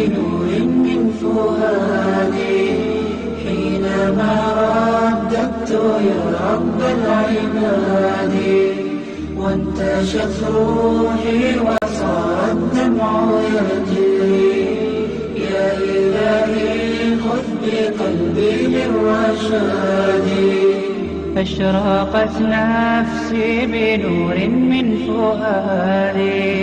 بنور من فؤادي حينما رددت يا رب العباد، وانتشت روحي وصار الدمع يجري. يا إلهي خذ بقلبي للرشاد. أشرقت نفسي بنور من فؤادي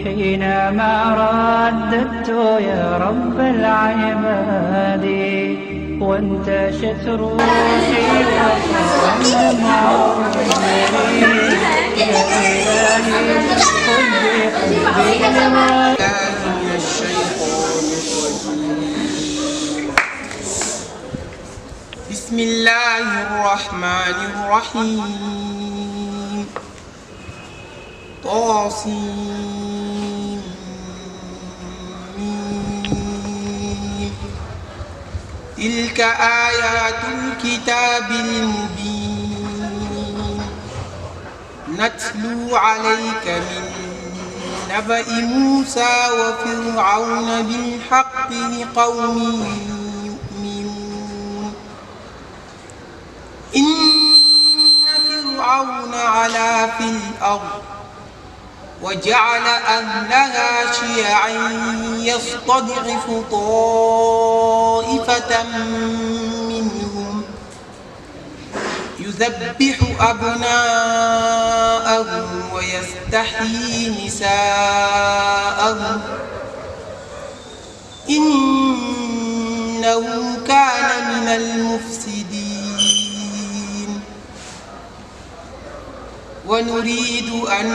حينما رددت يا رب العباد، وانتشت روحي وصار الدمع يجري. يا إلهي خذ بقلبي بسم الله الرحمن الرحيم. طاسين. تلك آيات الكتاب المبين نتلو عليك من نبأ موسى وفرعون بالحق لقوم يؤمنون. إن فرعون علا في الأرض وجعل أهلها شيعا يستضعف طائفة منهم يذبح أبناءهم ويستحيي نساءهم إنه كان من المفسدين. ونريد أن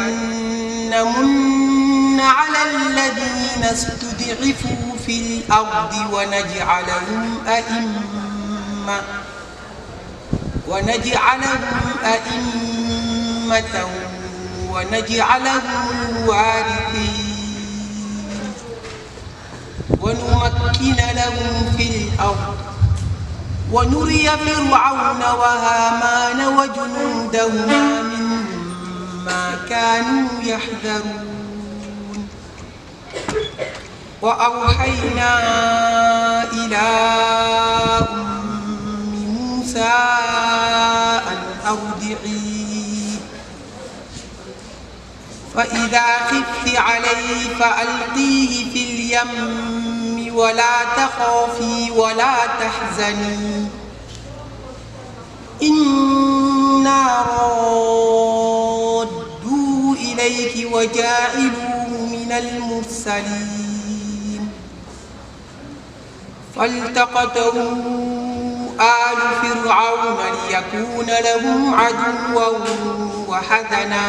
نمن على الذين استضعفوا في الأرض ونجعلهم أئمة ونجعلهم الوارثين، ونمكن لهم في الأرض ونري فرعون وهامان وجنودهما منهم ما كانوا يحذرون. وأوحينا إلى أم موسى أن أرضعيه، فإذا خفت عليه فألقيه في اليم ولا تخافي ولا تحزني إنا رادوه إليك وجاعلوه من المرسلين. فالتقطه آل فرعون ليكون لهم عدوا وحزنا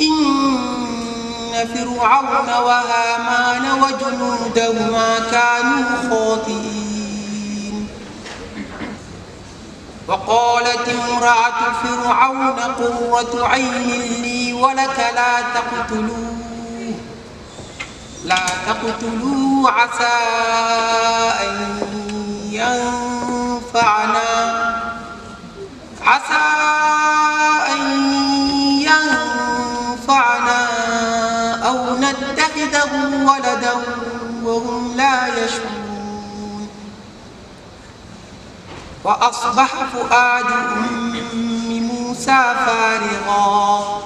إن فرعون وهامان وجنودهما كانوا خاطئين. وقالت امرأة فرعون قرة عين لي ولك لا تقتلوه عسى أن ينفعنا أو نتخذه ولدا وهم لا يشعرون. وأصبح فؤاد أم موسى فارغا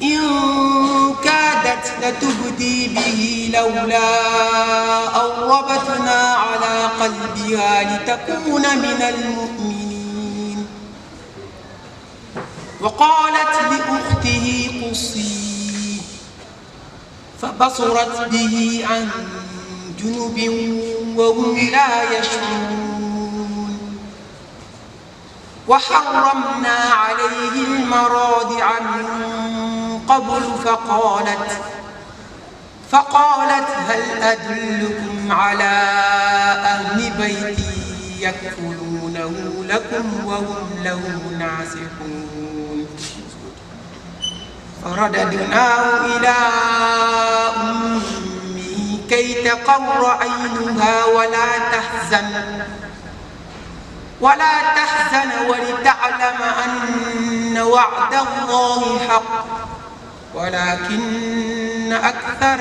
إن كادت لتبدي به لولا أن ربطنا على قلبها لتكون من المؤمنين. وقالت لأخته قصيه فبصرت به عن جنب وهم لا يشعرون. وحرمنا عليه المراضع من قبل فقالت هل أدلكم على أهل بيت يكفلونه لكم وهم له ناصحون. فرددناه إلى أمه كي تقر عينها ولا تحزن ولتعلم أن وعد الله حق ولكن أكثر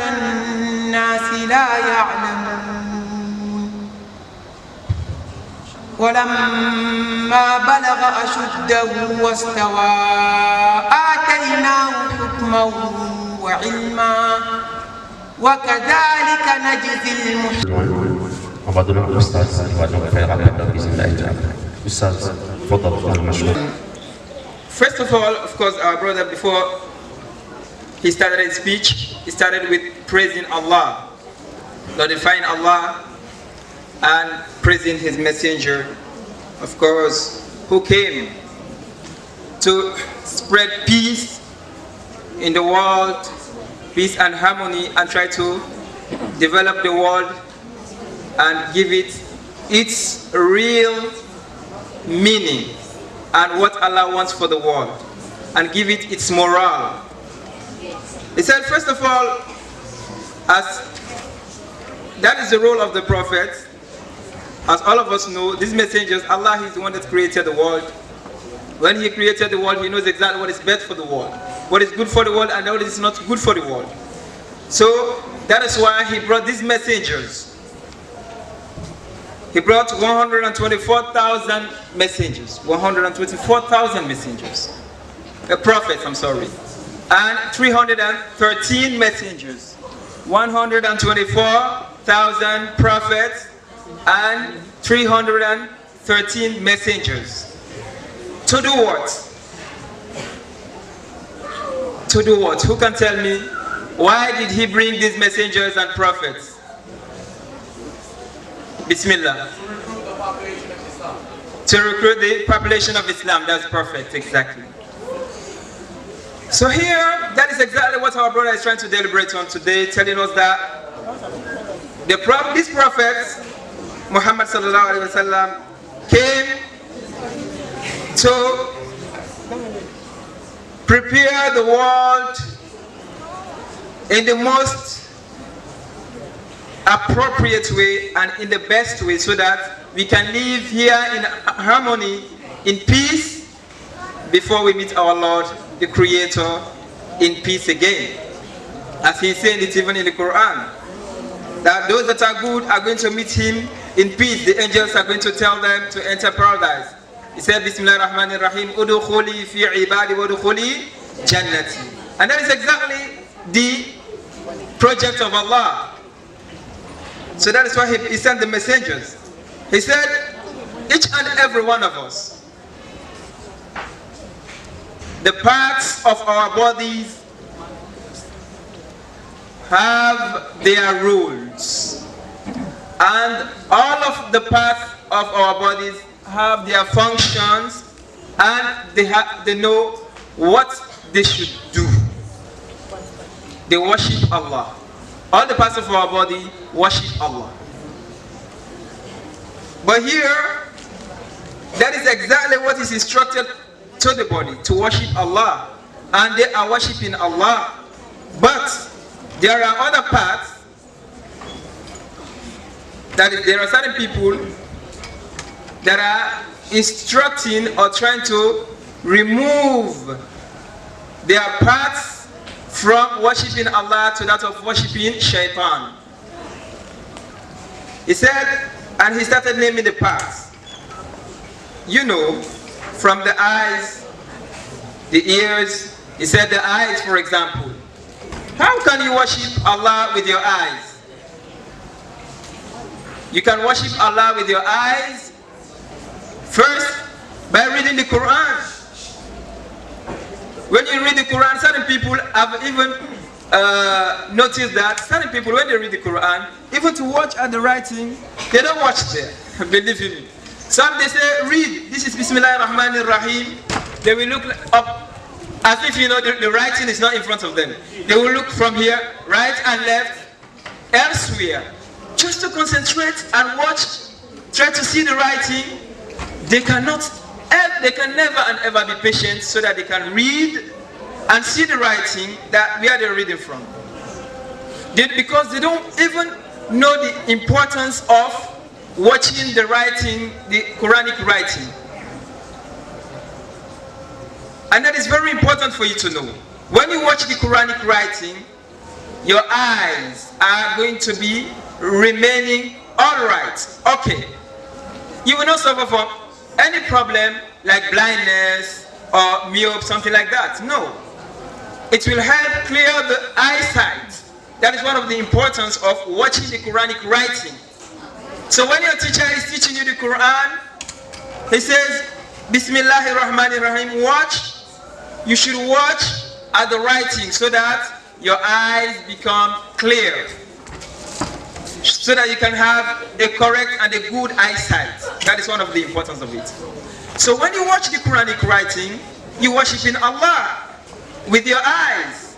الناس لا يعلمون ولما بلغ أشده واستوى آتيناه حكما وعلما وكذلك نجزي المحسنين. First of all, of course, our brother, before he started his speech, he started with praising Allah, glorifying Allah, and praising His messenger, of course, who came to spread peace in the world, peace and harmony, and try to develop the world and give it its real meaning and what Allah wants for the world, and give it its morale. He said, first of all, as that is the role of the Prophet. As all of us know, these messengers, Allah is the one that created the world. When He created the world, He knows exactly what is best for the world, what is good for the world, and what is not good for the world. So that is why He brought these messengers. He brought 124,000 messengers, 124,000 messengers, prophets, I'm sorry, and 313 messengers, 124,000 prophets, and 313 messengers. To do what? To do what? Who can tell me why did He bring these messengers and prophets? Bismillah. To recruit the population of Islam. That's perfect, exactly. So here, that is exactly what our brother is trying to deliberate on today, telling us that these prophets, Muhammad sallallahu alaihi wasallam, came to prepare the world in the most appropriate way and in the best way, so that we can live here in harmony, in peace, before we meet our Lord, the Creator, in peace again. As He said it even in the Quran, that those that are good are going to meet Him in peace. The angels are going to tell them to enter paradise. He said, Bismillah ar-Rahman ar-Rahim, Udukhuli fi ibadi wa udukhuli jannati. And that is exactly the project of Allah. So that is why He sent the messengers. He said, each and every one of us, the parts of our bodies have their rules, and all of the parts of our bodies have their functions, and they know what they should do. They worship Allah. All the parts of our body worship Allah. But here, that is exactly what is instructed to the body, to worship Allah, and they are worshiping Allah. But there are other parts that there are certain people that are instructing or trying to remove their parts from worshiping Allah to that of worshiping Shaitan. He said, and he started naming the parts. You know, from the eyes, the ears. He said the eyes, for example. How can you worship Allah with your eyes? You can worship Allah with your eyes first by reading the Quran. When you read the Quran, certain people have even noticed that certain people, when they read the Quran, even to watch at the writing, they don't watch there. Believe me. Some they say, read, this is Bismillah ar-Rahman ar-Rahim. They will look up as if you know the writing is not in front of them. They will look from here, right and left, elsewhere, just to concentrate and watch, try to see the writing. They can never and ever be patient so that they can read and see the writing that where they're reading from. Because they don't even know the importance of watching the writing, the Quranic writing. And that is very important for you to know. When you watch the Quranic writing, your eyes are going to be remaining alright. Okay. You will not suffer from any problem like blindness or myope, something like that. No. It will help clear the eyesight. That is one of the importance of watching the Quranic writing. So when your teacher is teaching you the Quran, he says, Bismillahir Rahmanir Rahim, watch. You should watch at the writing so that your eyes become clear, so that you can have a correct and a good eyesight. That is one of the importance of it. So when you watch the Quranic writing, you worship in Allah with your eyes.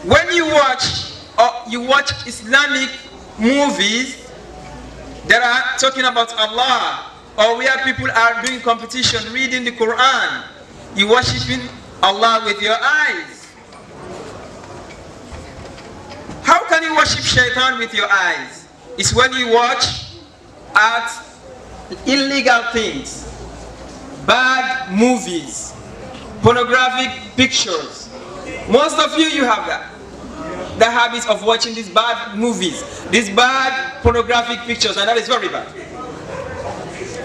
When you watch Islamic movies that are talking about Allah, or where people are doing competition, reading the Quran, you worshiping Allah with your eyes. How can you worship Shaitan with your eyes? It's when you watch at illegal things, bad movies, pornographic pictures. Most of you have that. The habit of watching these bad movies, these bad pornographic pictures, and that is very bad.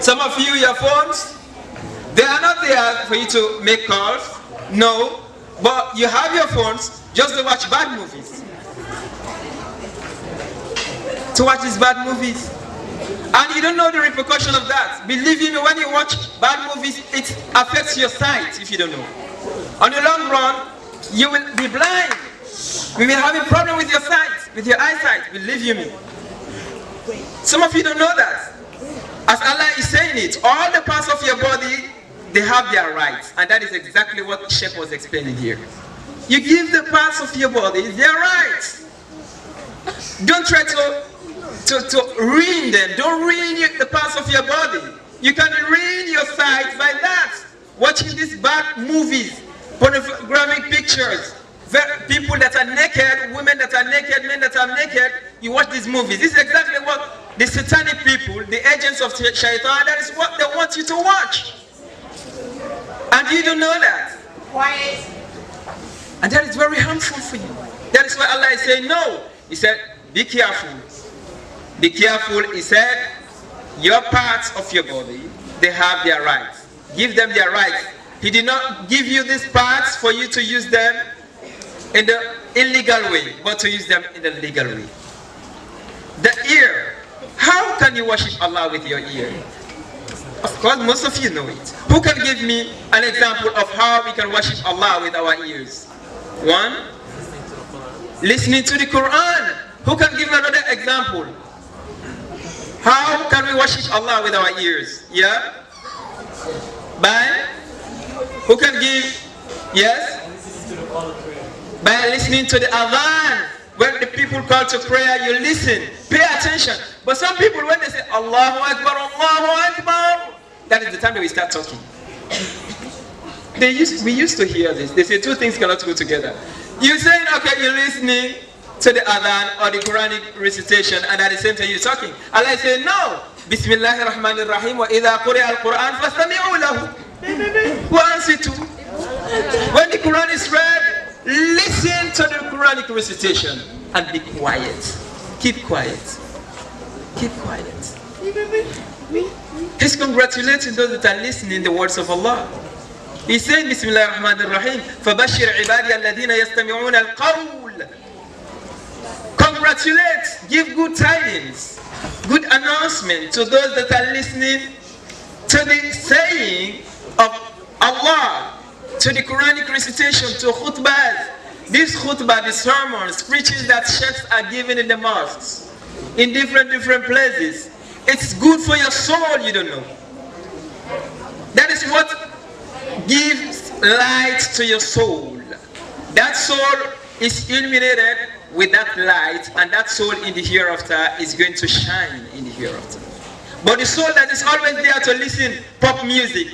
Some of you, your phones, they are not there for you to make calls, no, but you have your phones just to watch bad movies. To watch these bad movies. And you don't know the repercussion of that. Believe me, when you watch bad movies, it affects your sight if you don't know. On the long run, you will be blind. You will have a problem with your sight, with your eyesight, believe me. Some of you don't know that. As Allah is saying it, all the parts of your body, they have their rights. And that is exactly what Sheikh was explaining here. You give the parts of your body their rights. Don't try to ruin them. Don't ruin the parts of your body. You can ruin your sight by that. Watching these bad movies, pornographic pictures, people that are naked, women that are naked, men that are naked, you watch these movies. This is exactly what the satanic people, the agents of Shaitan, that is what they want you to watch. And you don't know that. Quiet. And that is very harmful for you. That is why Allah is saying no. He said, be careful. Be careful. He said, your parts of your body, they have their rights. Give them their rights. He did not give you these parts for you to use them in the illegal way, but to use them in the legal way. The ear. How can you worship Allah with your ear? Of course, most of you know it. Who can give me an example of how we can worship Allah with our ears? One, listening to the Quran. Who can give another example? How can we worship Allah with our ears? Yeah? By? Who can give? Yes? By listening to the adhan. When the people call to prayer, you listen. Pay attention. But some people, when they say Allahu Akbar, Allahu Akbar, that is the time that we start talking. We used to hear this. They say two things cannot go together. You're saying, okay, you're listening to the adhan or the Quranic recitation, and at the same time you're talking. Allah says, no. Bismillahir Rahmanir Rahim wa idha quri'a al-Quran fastami'u lahu. Who answers to? When the Quran is read, listen to the Quranic recitation and be quiet. Keep quiet. Keep quiet. He's congratulating those that are listening the words of Allah. He's saying, Bismillah ar-Rahman ar-Rahim, فَبَشِّرْ عِبَادِيَ الَّذِينَ يَسْتَمِعُونَ الْقَوْلِ. Congratulate, give good tidings, good announcement to those that are listening to the saying of Allah, to the Quranic recitation, to khutbahs. This khutbah, the sermons, preachings that sheikhs are given in the mosques, in different places. It's good for your soul, you don't know. That is what gives light to your soul. That soul is illuminated with that light, and that soul in the hereafter is going to shine in the hereafter. But the soul that is always there to listen pop music,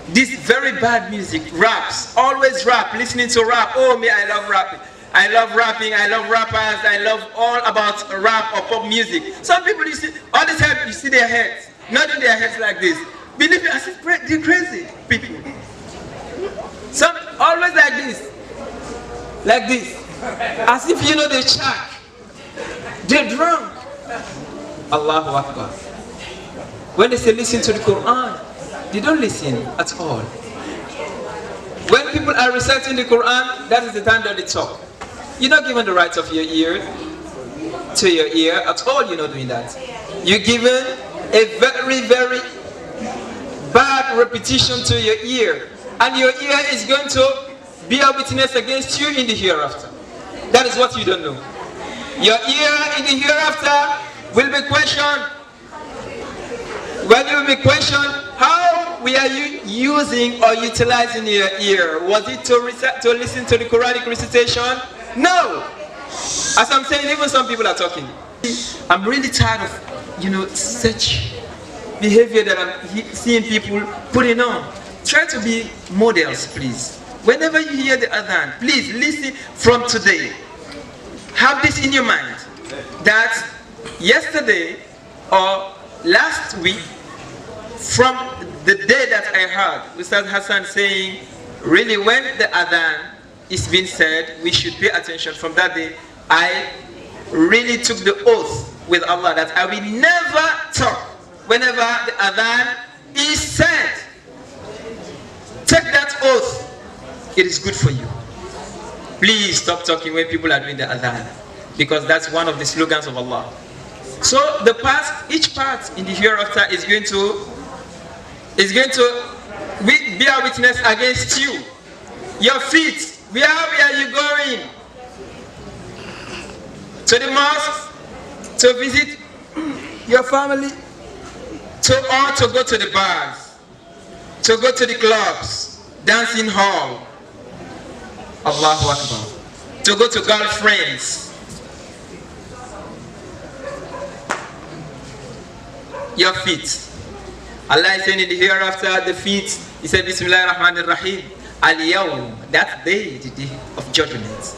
this very bad music, raps, always rap, listening to rap. Oh me, I love rapping. I love rapping, I love rappers, I love all about rap or pop music. Some people, you see, all the time you see their heads, nodding their heads like this. Believe me, I said, they're crazy people. Some always like this. like this, as if you know they check, they're drunk. Allahu Akbar. When they say listen to the Quran, they don't listen at all. When people are reciting the Quran, that is the time that they talk. You're not given the right of your ear to your ear at all. You're not doing that. You're given a very, very bad repetition to your ear, and your ear is going to be a witness against you in the hereafter. That is what you don't know. Your ear in the hereafter will be questioned. When you will be questioned, how were you using or utilizing your ear? Was it to listen to the Quranic recitation? No. As I'm saying, even some people are talking. I'm really tired of, such behavior that I'm seeing people putting on. Try to be models, please. Whenever you hear the adhan, please listen from today. Have this in your mind, that yesterday or last week, from the day that I heard Ustaz Hassan saying, really when the adhan is being said, we should pay attention. From that day, I really took the oath with Allah that I will never talk whenever the adhan is said. Take that oath. It is good for you. Please stop talking when people are doing the adhan, because that's one of the slogans of Allah. So each part in the hereafter is going to be a witness against you. Your feet, where are you going? To the mosque, to visit your family, or to go to the bars, to go to the clubs, dancing hall. Allahu Akbar. To go to girlfriends. Your feet. Allah is saying in the hereafter, the feet, He said, Bismillah ar-Rahman ar-Rahim. Al-Yawm, that day, the day of judgment.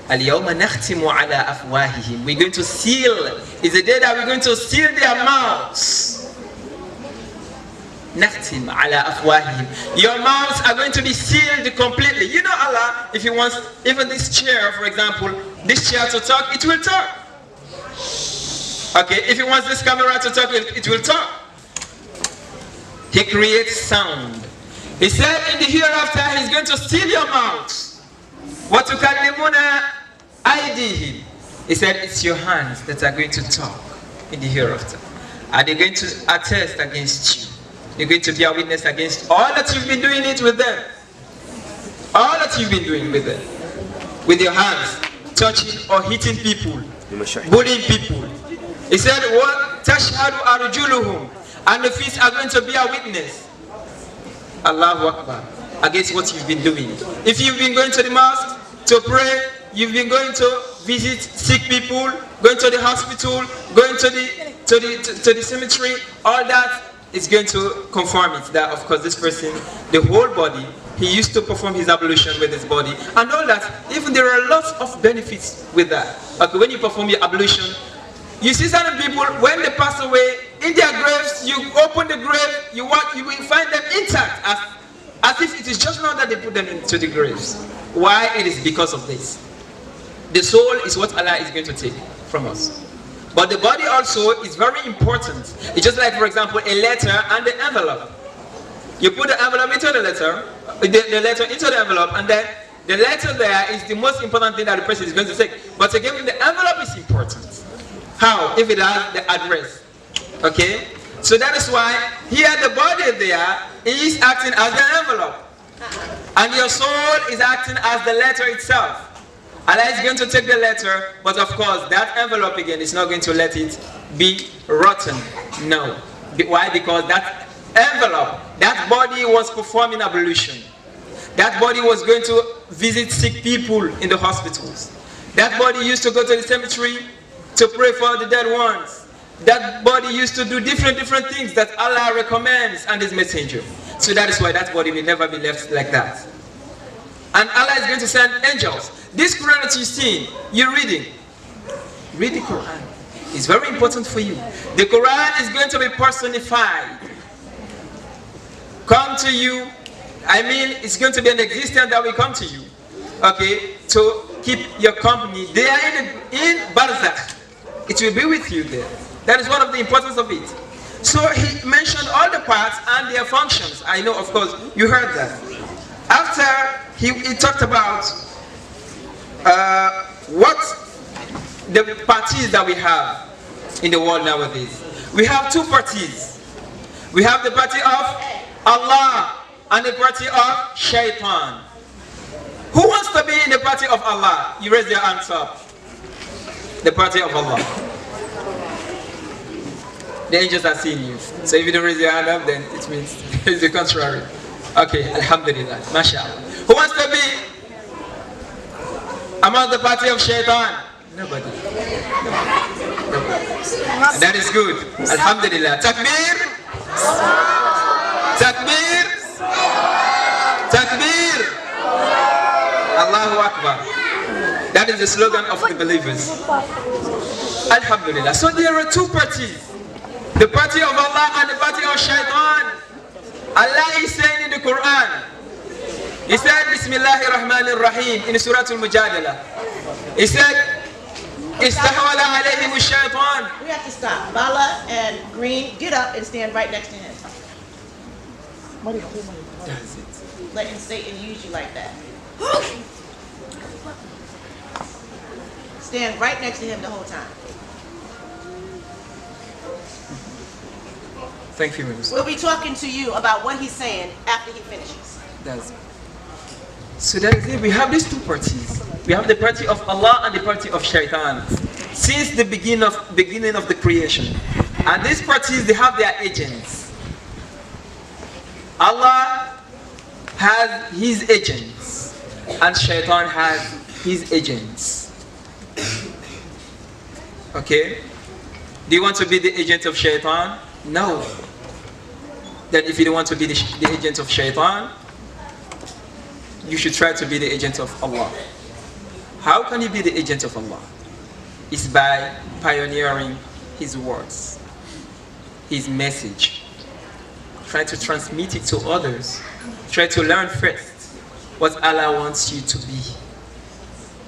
Al-Yawma nakhtimu ala afwahihim. We're going to seal. It's a day that we're going to seal their mouths. Nakhtim ala afwahihim. Your mouths are going to be sealed completely. You know Allah, if He wants, even this chair, for example, this chair to talk, it will talk. Okay, if He wants this camera to talk, it will talk. He creates sound. He said in the hereafter, He's going to seal your mouths. وَتُكَلِّمُنَا أَيْدِيهِمْ. He said it's your hands that are going to talk in the hereafter. Are they going to attest against you? You're going to be a witness against all that you've been doing it with them. All that you've been doing with them. With your hands, touching or hitting people, bullying people. He said, "What tashhadu arjuluhum," and the feet are going to be a witness. Allahu Akbar, against what you've been doing. If you've been going to the mosque to pray, you've been going to visit sick people, going to the hospital, going to the cemetery, all that is going to confirm it that of course this person, the whole body, he used to perform his ablution with his body and all that. Even there are lots of benefits with that. Okay, when you perform your ablution, you see certain people, when they pass away, in their graves, you open the grave, you will find them intact, as if it is just now that they put them into the graves. Why? It is because of this. The soul is what Allah is going to take from us. But the body also is very important. It's just like, for example, a letter and the envelope. You put the envelope into the letter, the letter into the envelope, and then the letter there is the most important thing that the person is going to take. But again, the envelope is important. How? If it has the address. Okay? So that is why here the body there is acting as the envelope. And your soul is acting as the letter itself. Allah is going to take the letter, but of course that envelope again is not going to let it be rotten. No. Why? Because that envelope, that body was performing ablution. That body was going to visit sick people in the hospitals. That body used to go to the cemetery to pray for the dead ones. That body used to do different things that Allah recommends and His messenger. So that is why that body will never be left like that. And Allah is going to send angels. This Quran that you're seeing, you're reading. Read the Quran. It's very important for you. The Quran is going to be personified. Come to you. I mean, it's going to be an existence that will come to you. Okay? To keep your company. They are in barzakh. It will be with you there. That is one of the importance of it. So he mentioned all the parts and their functions. I know, of course, you heard that. After he talked about what the parties that we have in the world nowadays. We have two parties. We have the party of Allah and the party of Shaitan. Who wants to be in the party of Allah? You raise your hands up. The party of Allah. The angels are seeing you. So if you don't raise your hand up, then it means it's the contrary. Okay, Alhamdulillah, MashaAllah. Who wants to be among the party of Shaitan? Nobody. That is good. Alhamdulillah. Takbir. Takbir. Takbir. Allahu Akbar. That is the slogan of the believers. Alhamdulillah. So there are two parties. The party of Allah and the party of Shaitan. Allah is saying in the Quran. He said, Bismillahir Rahmanir Rahim in Surah Al-Mujadala. He said, Istahwala alayhim ash-shaytan. We have to stop. Bala and Green, get up and stand right next to him. That's it. Letting Satan use you like that. Stand right next to him the whole time. Thank you, Minister. We'll be talking to you about what he's saying after he finishes. That's it. So that is it. We have these two parties. We have the party of Allah and the party of Shaitan since the beginning of the creation. And these parties, they have their agents. Allah has his agents and Shaitan has his agents. Okay? Do you want to be the agent of Shaitan? No. Then if you don't want to be the agent of Shaitan, you should try to be the agent of Allah. How can you be the agent of Allah? It's by pioneering His words, His message. Try to transmit it to others. Try to learn first what Allah wants you to be.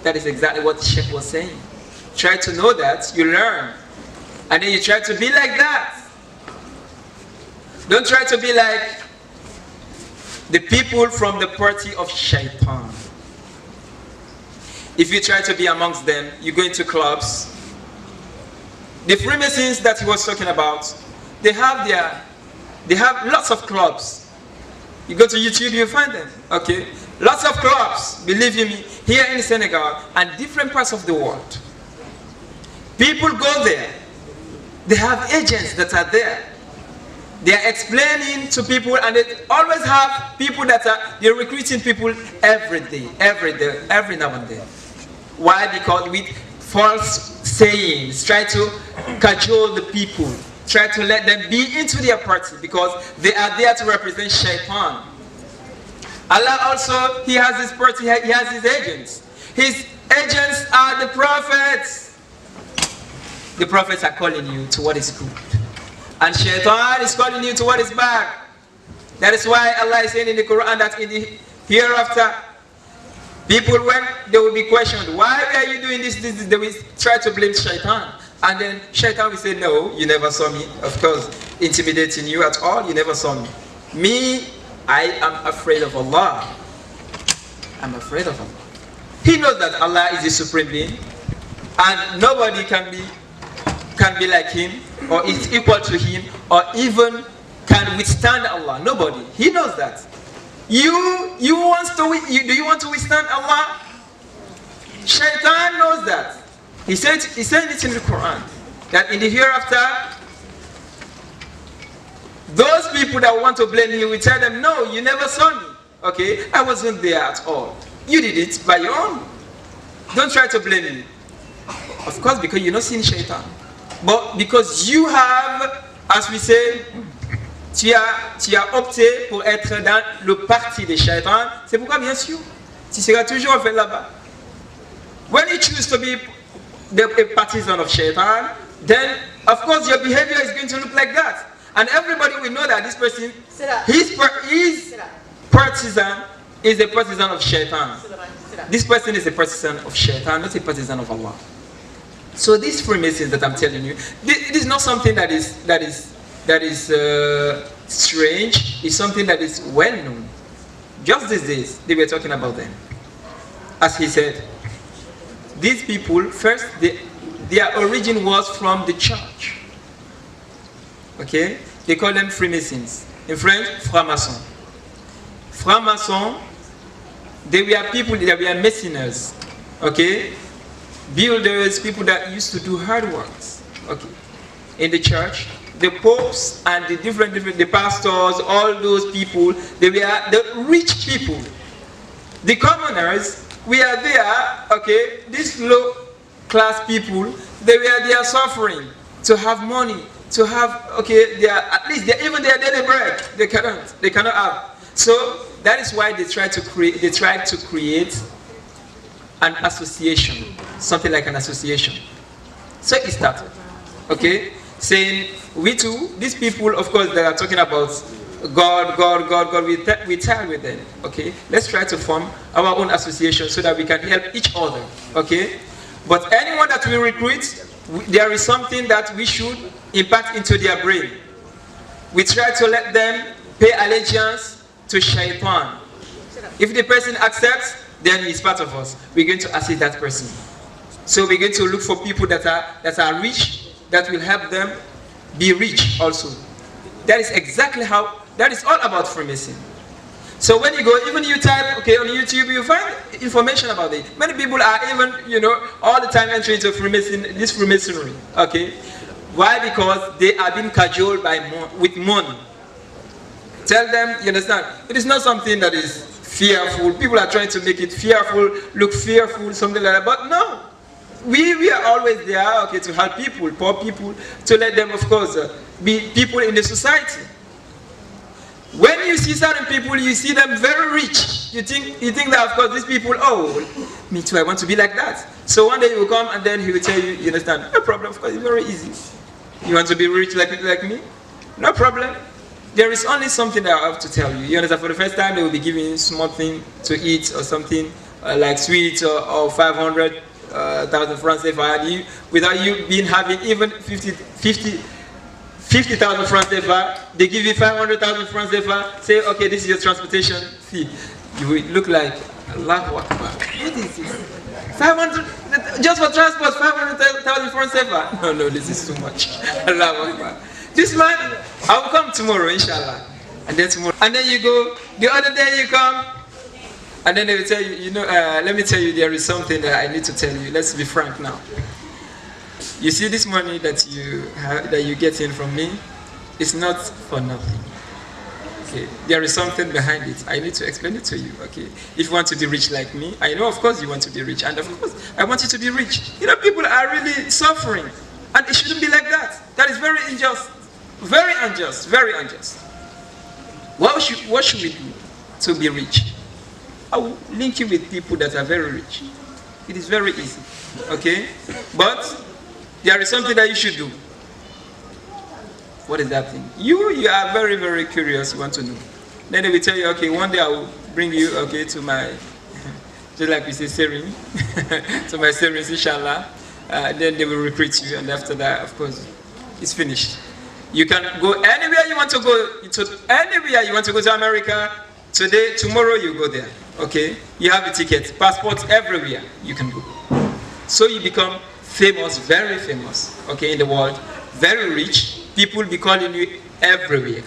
That is exactly what the Sheikh was saying. Try to know that, you learn, and then you try to be like that. Don't try to be like the people from the party of Shaitan. If you try to be amongst them, you go into clubs. The Freemasons that he was talking about, they have lots of clubs. You go to YouTube, you find them. Okay, lots of clubs. Believe you me, here in Senegal and different parts of the world, people go there. They have agents that are there. They are explaining to people, and they always have people they're recruiting people every day, every now and then. Why? Because with false sayings, try to cajole the people, try to let them be into their party because they are there to represent Shaitan. Allah also, He has His party, He has His agents. His agents are the prophets. The prophets are calling you to what is good. And Shaitan is calling you to what is bad. That is why Allah is saying in the Quran that in the hereafter, people, when they will be questioned, why are you doing this, they will try to blame Shaitan. And then Shaitan will say, no, you never saw me. Of course, intimidating you at all, you never saw me. Me, I am afraid of Allah. I'm afraid of Allah. He knows that Allah is the supreme being. And nobody can be like Him, or is equal to Him, or even can withstand Allah. Nobody. He knows that. Do you want to withstand Allah? Shaitan knows that. He said it in the Quran that in the hereafter, those people that want to blame you will tell them, no, you never saw me. Okay, I wasn't there at all. You did it by your own. Don't try to blame me. Of course, because you're not seeing Shaitan. But because you have, as we say, tu as opté pour être dans le parti des Shaitan, c'est pourquoi bien sûr, tu seras toujours en fait là-bas. When you choose to be a partisan of Shaitan, then of course your behavior is going to look like that. And everybody will know that this person, his partisan is a partisan of Shaitan. this person is a partisan of Shaitan, not a partisan of Allah. So these Freemasons that I'm telling you, it is not something that is strange. It's something that is well known. Just these days, they were talking about them. As he said, these people, first, their origin was from the church. Okay? They call them Freemasons. In French, francs-maçons. Francs-maçons, they were people, they were masoners. Okay? Builders, people that used to do hard works. Okay? In the church, the popes and the pastors, all those people, they were the rich people. The commoners, we are there, okay, these low class people, they were there suffering to have money, to have, okay, at least even their daily bread, they cannot have. So that is why they tried to create an association, something like an association. So it started, okay, saying, we too, these people, of course, they are talking about God, we tell with them, okay? Let's try to form our own association so that we can help each other, okay? But anyone that we recruit, there is something that we should impact into their brain. We try to let them pay allegiance to Shaitan. If the person accepts, then he's part of us. We're going to assist that person. So we're going to look for people that are rich, that will help them be rich also. That is exactly how, that is all about Freemason. So when you go, even you type, okay, on YouTube, you find information about it. Many people are even, all the time entering into this Freemasonry, okay? Why? Because they are being cajoled with money. Tell them, you understand, it is not something that is fearful. People are trying to make it fearful, look fearful, something like that, but no. We are always there, okay, to help people, poor people, to let them, of course, be people in the society. When you see certain people, you see them very rich. You think that, of course, these people, oh, me too, I want to be like that. So one day you will come and then he will tell you, you understand, no problem, of course, it's very easy. You want to be rich like me? No problem. There is only something that I have to tell you. You understand, for the first time, they will be giving you something to eat or something like sweets or 500,000 francs CFA, without you being having even 50,000 francs CFA, they give you 500,000 francs CFA, say, okay, this is your transportation fee. You will look like, Allahu Akbar. What is this? 500, just for transport, 500,000 francs CFA? No, this is too much. Allahu Akbar. This man, I will come tomorrow, inshallah. And then tomorrow, and then you go, the other day you come, and then they will tell you, let me tell you, there is something that I need to tell you. Let's be frank now. You see, this money that you get in from me, it's not for nothing. Okay, there is something behind it. I need to explain it to you. Okay, if you want to be rich like me, I know, of course, you want to be rich, and of course, I want you to be rich. People are really suffering, and it shouldn't be like that. That is very unjust, very unjust, very unjust. What should we do to be rich? I will link you with people that are very rich. It is very easy, okay? But there is something that you should do. What is that thing? You are very, very curious, you want to know. Then they will tell you, okay, one day I will bring you, okay, to my, just like we say, Serin, to my Serins, inshallah. Then they will recruit you, and after that, of course, it's finished. You can go anywhere you want to go, anywhere you want to go to America. Today, tomorrow you go there, okay? You have a ticket, passports everywhere you can go. So you become famous, very famous, okay, in the world, very rich. People be calling you everywhere.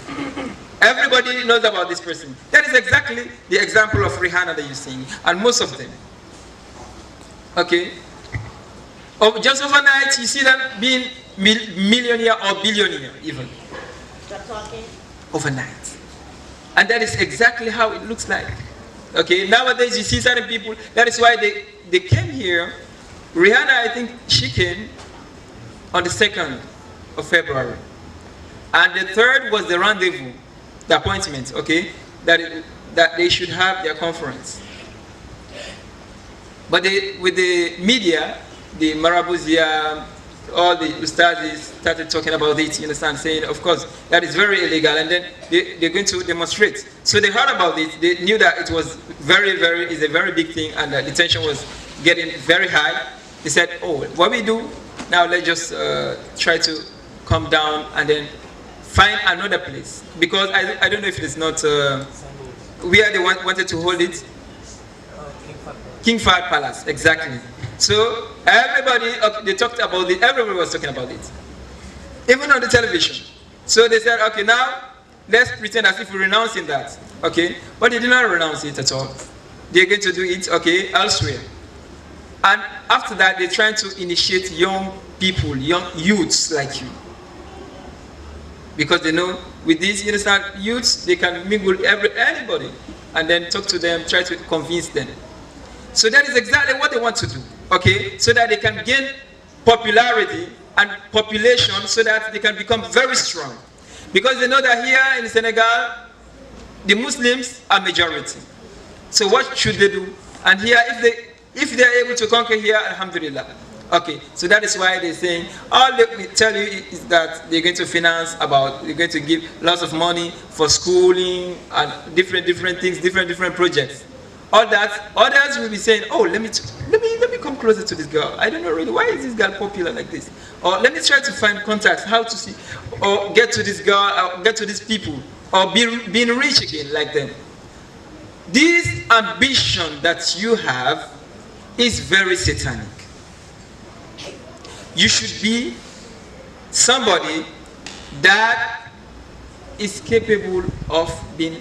Everybody knows about this person. That is exactly the example of Rihanna that you're seeing, and most of them, okay? Just overnight, you see them being millionaire or billionaire even. Stop talking. Overnight. And that is exactly how it looks like. Okay, nowadays you see certain people, that is why they came here. Rihanna, I think she came on the 2nd of February. And the 3rd was the rendezvous, the appointment, okay, that they should have their conference. But with the media, the marabouts, all the ustadis started talking about it, you understand, saying, of course, that is very illegal, and then they're going to demonstrate. So they heard about it, they knew that it was is a very big thing, and the tension was getting very high. They said, oh, what we do, now let's just try to calm down and then find another place. Because I don't know if it's not, where they wanted to hold it. King Fahd Palace, exactly. So everybody, they talked about it, everybody was talking about it. Even on the television. So they said, okay, now let's pretend as if we're renouncing that. Okay, but they did not renounce it at all. They're going to do it, okay, elsewhere. And after that, they're trying to initiate young people, young youths like you. Because they know with these, you understand, youths, they can mingle with anybody and then talk to them, try to convince them. So that is exactly what they want to do, okay? So that they can gain popularity and population so that they can become very strong. Because they know that here in Senegal, the Muslims are majority. So what should they do? And here, if they are able to conquer here, alhamdulillah. Okay, so that is why they're saying, all they will tell you is that they're going to finance they're going to give lots of money for schooling and different things, different projects. All that, others will be saying, oh, let me come closer to this girl. I don't know really, why is this girl popular like this? Or let me try to find contacts, how to see, or get to this girl, or get to these people, or being rich again like them. This ambition that you have is very satanic. You should be somebody that is capable of being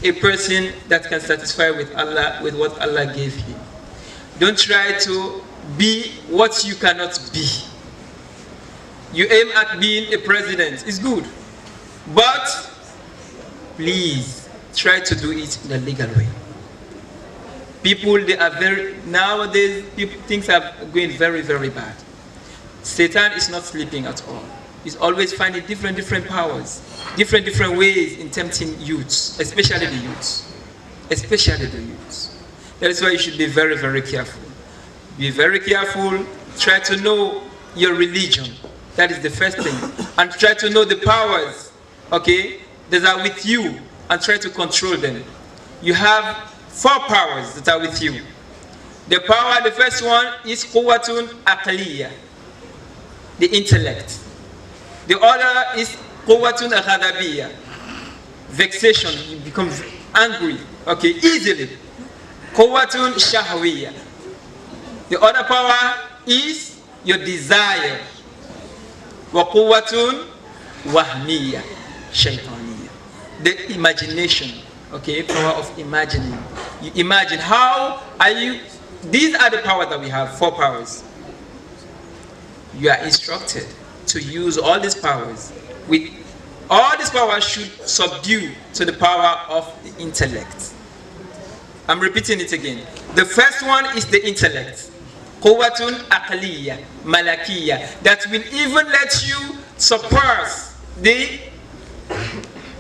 a person that can satisfy with Allah, with what Allah gave him. Don't try to be what you cannot be. You aim at being a president, it's good. But please try to do it in a legal way. People, nowadays, things are going very bad. Satan is not sleeping at all. He's always finding different powers, different ways in tempting youths, especially the youths. That is why you should be very careful. Be very careful. Try to know your religion. That is the first thing. And try to know the powers, okay, that are with you, and try to control them. You have 4 powers that are with you. The first one is quwwatun aqliyah, the intellect. The other is quwwatun ghadabiyah, vexation, you become angry, okay, easily. Quwwatun shahwiyah. The other power is your desire. Wa quwwatun wahmiyah, shaytaniyah, the imagination, okay, power of imagining. You imagine, how are you, these are the powers that we have, 4 powers. You are instructed to use all these powers. All these powers should subdue to the power of the intellect. I'm repeating it again. The first one is the intellect. Quwwatun aqliyah, malakiyah, that will even let you surpass the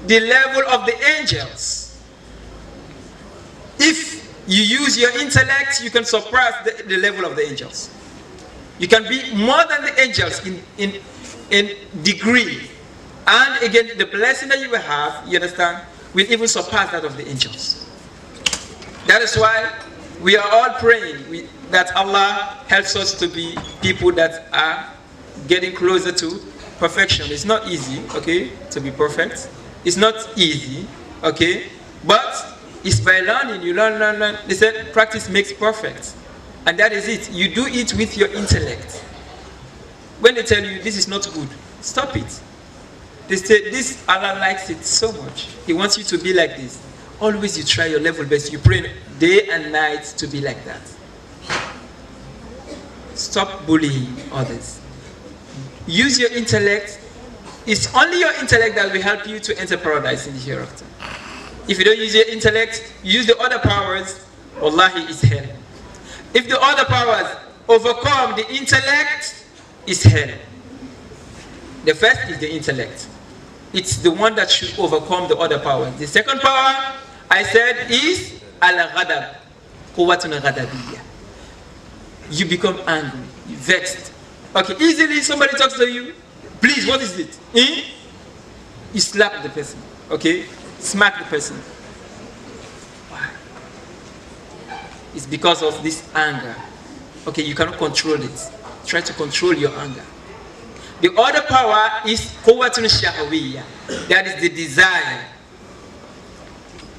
level of the angels. If you use your intellect, you can surpass the level of the angels. You can be more than the angels in degree. And again, the blessing that you will have, you understand, will even surpass that of the angels. That is why we are all praying that Allah helps us to be people that are getting closer to perfection. It's not easy, okay, to be perfect. It's not easy, okay, but it's by learning. You learn. They said practice makes perfect. And that is it. You do it with your intellect. When they tell you this is not good, stop it. They say this, Allah likes it so much. He wants you to be like this. Always you try your level best. You pray day and night to be like that. Stop bullying others. Use your intellect. It's only your intellect that will help you to enter paradise in the hereafter. If you don't use your intellect, use the other powers, wallahi, it's hell. If the other powers overcome the intellect, it's hell. The first is the intellect. It's the one that should overcome the other powers. The second power, I said, is al-ghadab, quwwatun ghadabiyya. You become angry, vexed, Okay, easily somebody talks to you, please, what is it? Eh? You slap the person, okay? Smack the person. Why? It's because of this anger. Okay, you cannot control it. Try to control your anger. The other power is quwwatun shahawiyya. That is the desire.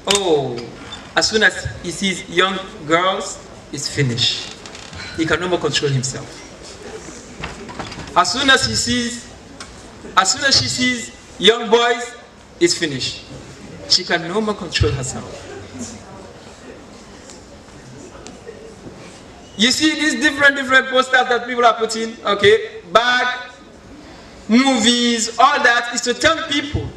Oh, as soon as he sees young girls, it's finished. He can no more control himself. As soon as she sees young boys, it's finished. She can no more control herself. You see these different posters that people are putting, okay, bad movies, all that is to tell people,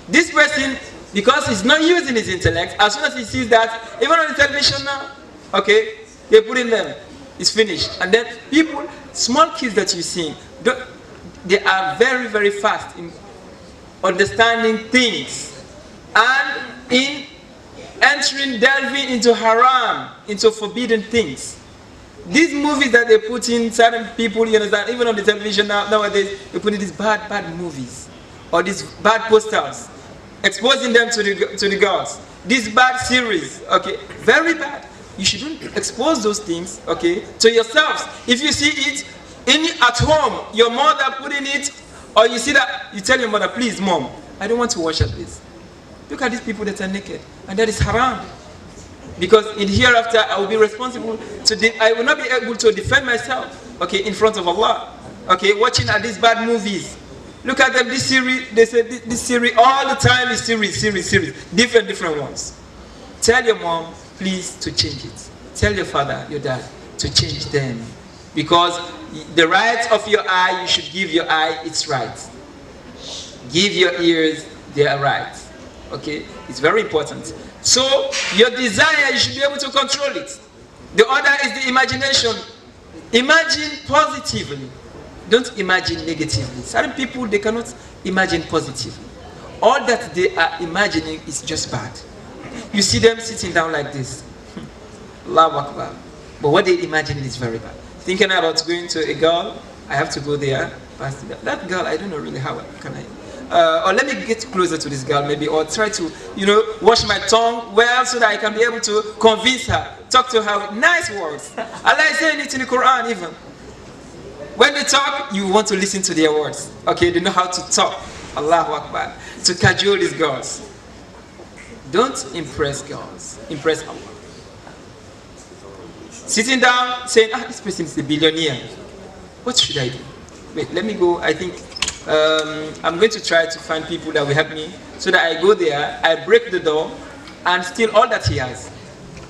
this person, because he's not using his intellect, as soon as he sees that, even on the television now, okay, they put in them, it's finished. And then people, small kids that you see, they are very, very fast in understanding things and in delving into haram, into forbidden things. These movies that they put in, certain people, you understand, even on the television nowadays, they put in these bad movies or these bad posters, exposing them to the girls. These bad series, okay, very bad. You shouldn't expose those things, okay, to yourselves. If you see it at home, your mother putting it, or you see that, you tell your mother, please, mom, I don't want to watch this. Look at these people that are naked, and that is haram. Because in hereafter, I will be responsible I will not be able to defend myself, okay, in front of Allah. Okay, watching at these bad movies. Look at them, this series, they say this series, all the time is series, different ones. Tell your mom, please, to change it. Tell your father, your dad, to change them. Because the right of your eye, you should give your eye its right. Give your ears their right. Okay, it's very important. So your desire, you should be able to control it. The other is the imagination. Imagine positively. Don't imagine negatively. Certain people, they cannot imagine positively. All that they are imagining is just bad. You see them sitting down like this. Allahu Akbar. But what they imagine is very bad. Thinking about going to a girl, I have to go there. That girl, I don't know really how can I. Or let me get closer to this girl maybe, or try to, wash my tongue well so that I can be able to convince her, talk to her with nice words. Allah is saying it in the Quran even. When they talk, you want to listen to their words. Okay, they know how to talk. Allahu Akbar. To cajole these girls. Don't impress girls. Impress Allah. Sitting down, saying, this person is a billionaire. What should I do? Wait, let me go. I think I'm going to try to find people that will help me so that I go there, I break the door, and steal all that he has.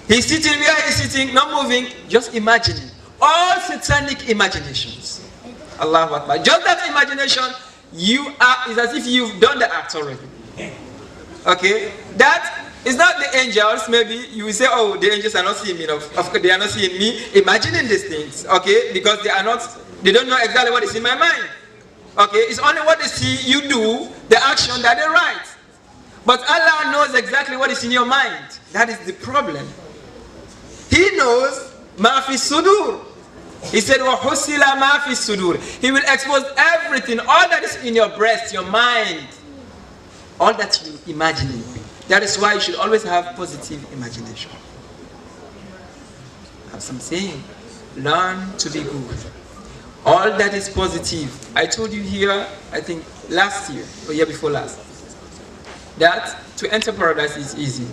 He's sitting where he's sitting, not moving, just imagining. All satanic imaginations. Allahu Akbar. Just that imagination, is as if you've done the act already. Okay? That is not the angels. Maybe you will say, oh, the angels are not seeing me. Of course, they are not seeing me imagining these things. Okay? Because they don't know exactly what is in my mind. Okay? It's only what they see you do, the action that they write. But Allah knows exactly what is in your mind. That is the problem. He knows ma fi sudur. He said, وَحُسِّلَ مَا فِي الصُّدُورِ. He will expose everything, all that is in your breast, your mind, all that you imagine. That is why you should always have positive imagination. As I'm saying, learn to be good. All that is positive. I told you here, I think last year, or year before last, that to enter paradise is easy.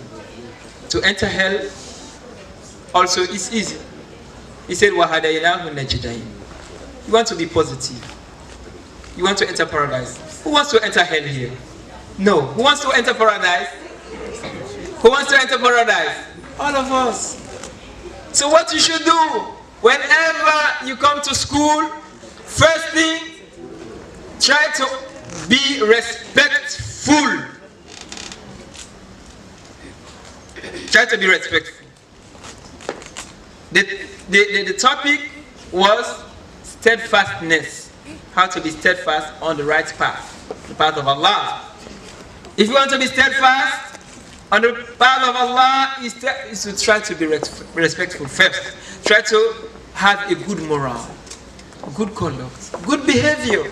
To enter hell also is easy. He said, وَهَدَيْنَاهُ النَّجْدَيْنِ. You want to be positive. You want to enter paradise. Who wants to enter hell here? No. Who wants to enter paradise? Who wants to enter paradise? All of us. So what you should do, whenever you come to school, first thing, try to be respectful. Try to be respectful. The topic was steadfastness. How to be steadfast on the right path, the path of Allah. If you want to be steadfast on the path of Allah, is to try to be respectful first. Try to have a good morale. good conduct, good behavior.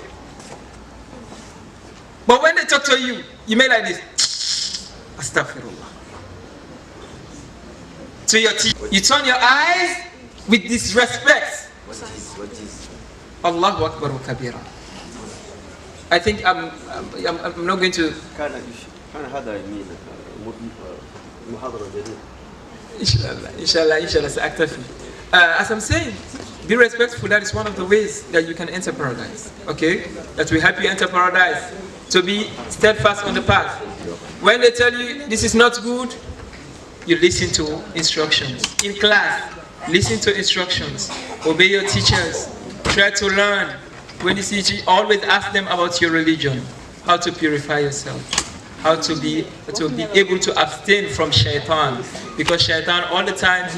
But when they talk to you, you make like this. Astaghfirullah. To your teeth. You turn your eyes with disrespect. What is? Allahu Akbar wa kabira. I think I'm not going to. كان هذا يمين محاضرة جديدة. Inshallah, سأكتفي. As I'm saying, be respectful. That is one of the ways that you can enter paradise. Okay? That will help you enter paradise. To be steadfast on the path. When they tell you this is not good, you listen to instructions. In class, listen to instructions. Obey your teachers. Try to learn. When you see teachers, always ask them about your religion. How to purify yourself. How to be able to abstain from shaitan. Because shaitan all the time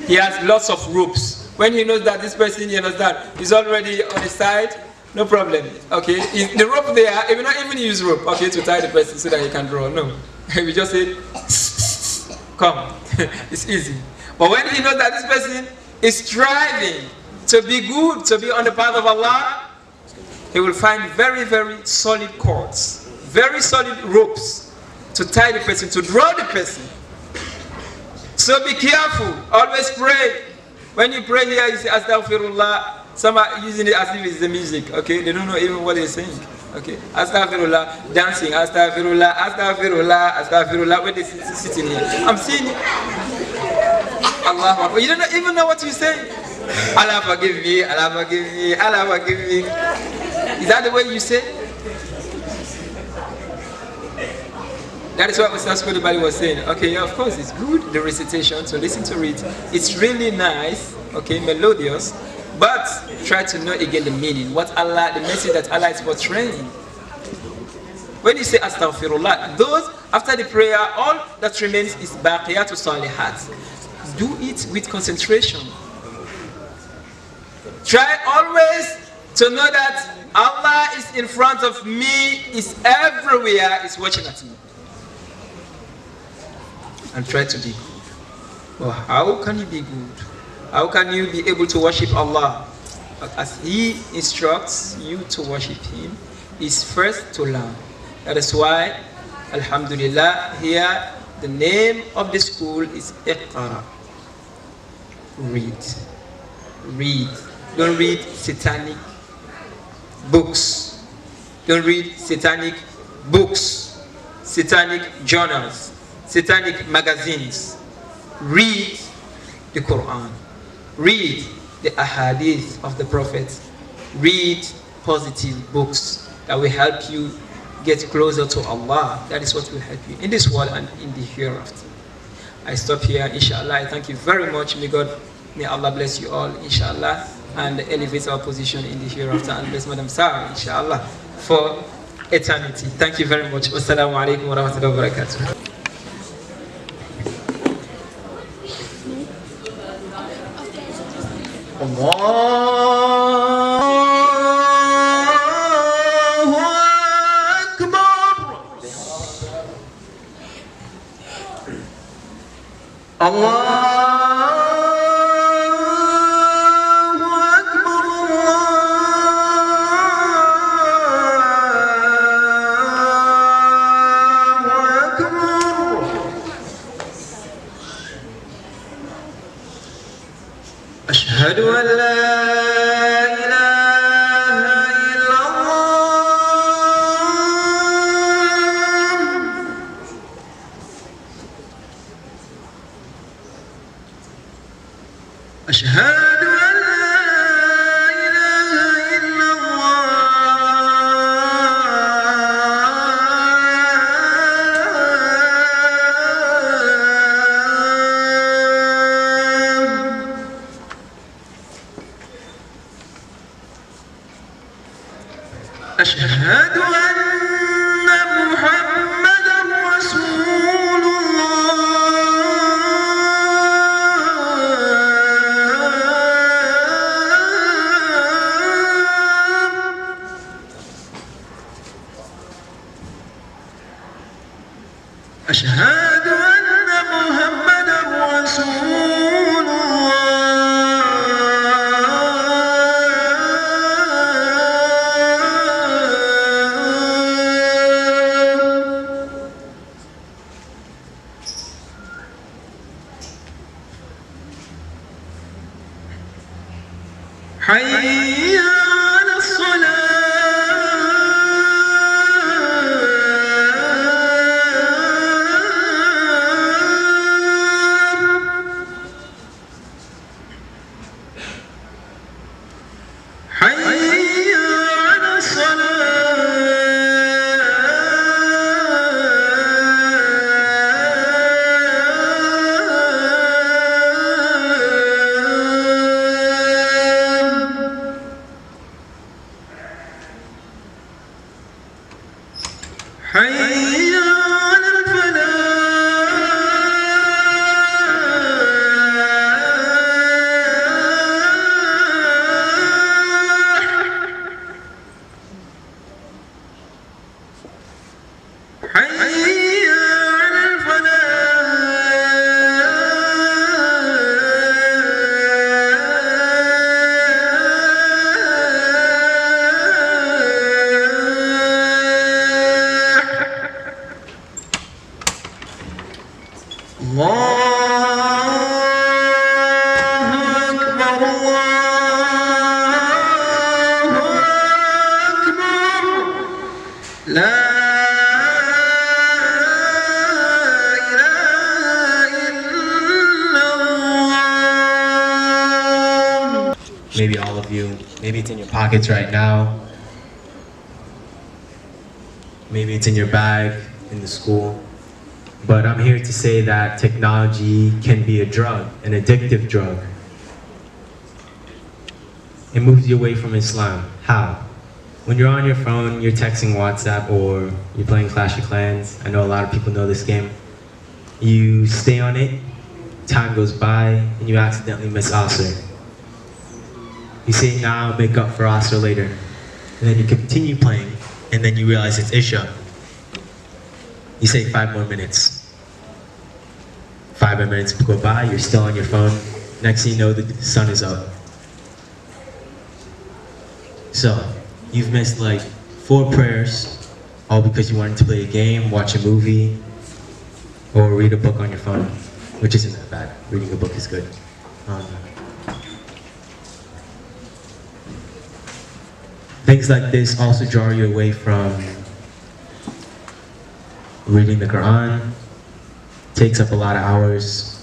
he has lots of ropes. When he knows that this person, you understand, is already on his side, no problem. Okay, the rope there, he will not even use rope, okay, to tie the person so that he can draw. No, we just say, come. It's easy. But when he knows that this person is striving to be good, to be on the path of Allah, he will find very, very solid cords, very solid ropes to tie the person, to draw the person. So be careful. Always pray. When you pray here, you say Astaghfirullah. Some are using it as if it's the music. Okay, they don't know even what they're saying. Okay, Astaghfirullah, dancing, Astaghfirullah, Astaghfirullah, Astaghfirullah. When they sitting here, I'm seeing Allah. You don't even know what you say. Allah forgive me, Allah forgive me, Allah forgive me. Is that the way you say? That is what Ustaz Kodibali was saying. Okay, yeah, of course, it's good, the recitation, so listen to it. It's really nice, okay, melodious, but try to know again the meaning, what Allah, the message that Allah is portraying. When you say Astaghfirullah, those, after the prayer, all that remains is Baqiyatu Salihat. Do it with concentration. Try always to know that Allah is in front of me, is everywhere, is watching at me. And try to be good. Well, how can you be good? How can you be able to worship Allah? But as He instructs you to worship Him, is first to learn. That is why, Alhamdulillah, here the name of the school is Iqra. Read. Read. Don't read satanic books. Don't read satanic books, satanic journals, satanic magazines. Read the Quran. Read the ahadith of the Prophet. Read positive books that will help you get closer to Allah. That is what will help you in this world and in the hereafter. I stop here, inshallah. I thank you very much. May Allah bless you all, inshallah, and elevate our position in the hereafter, and bless Madam Sarah, inshallah, for eternity. Thank you very much. Wassalamu alaikum wa rahmatullahi wa barakatuh. أشهد أن لا إله إلا الله أشهد أن لا إله إلا أشهد أن محمدا رسول الله أشهد أن محمدا رسول الله. حي على الصلاة حي على الصلاة حي على الفلاح حي على الفلاح الله أكبر الله أكبر لا إله إلا الله. Maybe all of you, maybe it's in your pockets right now, maybe it's in your bag in the school, but I'm here to say that technology can be a drug, an addictive drug. It moves you away from Islam. How? When you're on your phone, you're texting WhatsApp or you're playing Clash of Clans. I know a lot of people know this game. You stay on it, time goes by, and you accidentally miss Asr. You say, now I'll make up for Asr later. And then you continue playing, and then you realize it's Isha. You say 5 more minutes. 5 more minutes go by, you're still on your phone. Next thing you know, the sun is up. So, you've missed like 4 prayers, all because you wanted to play a game, watch a movie, or read a book on your phone, which isn't that bad. Reading a book is good. Things like this also draw you away from reading the Quran. Takes up a lot of hours.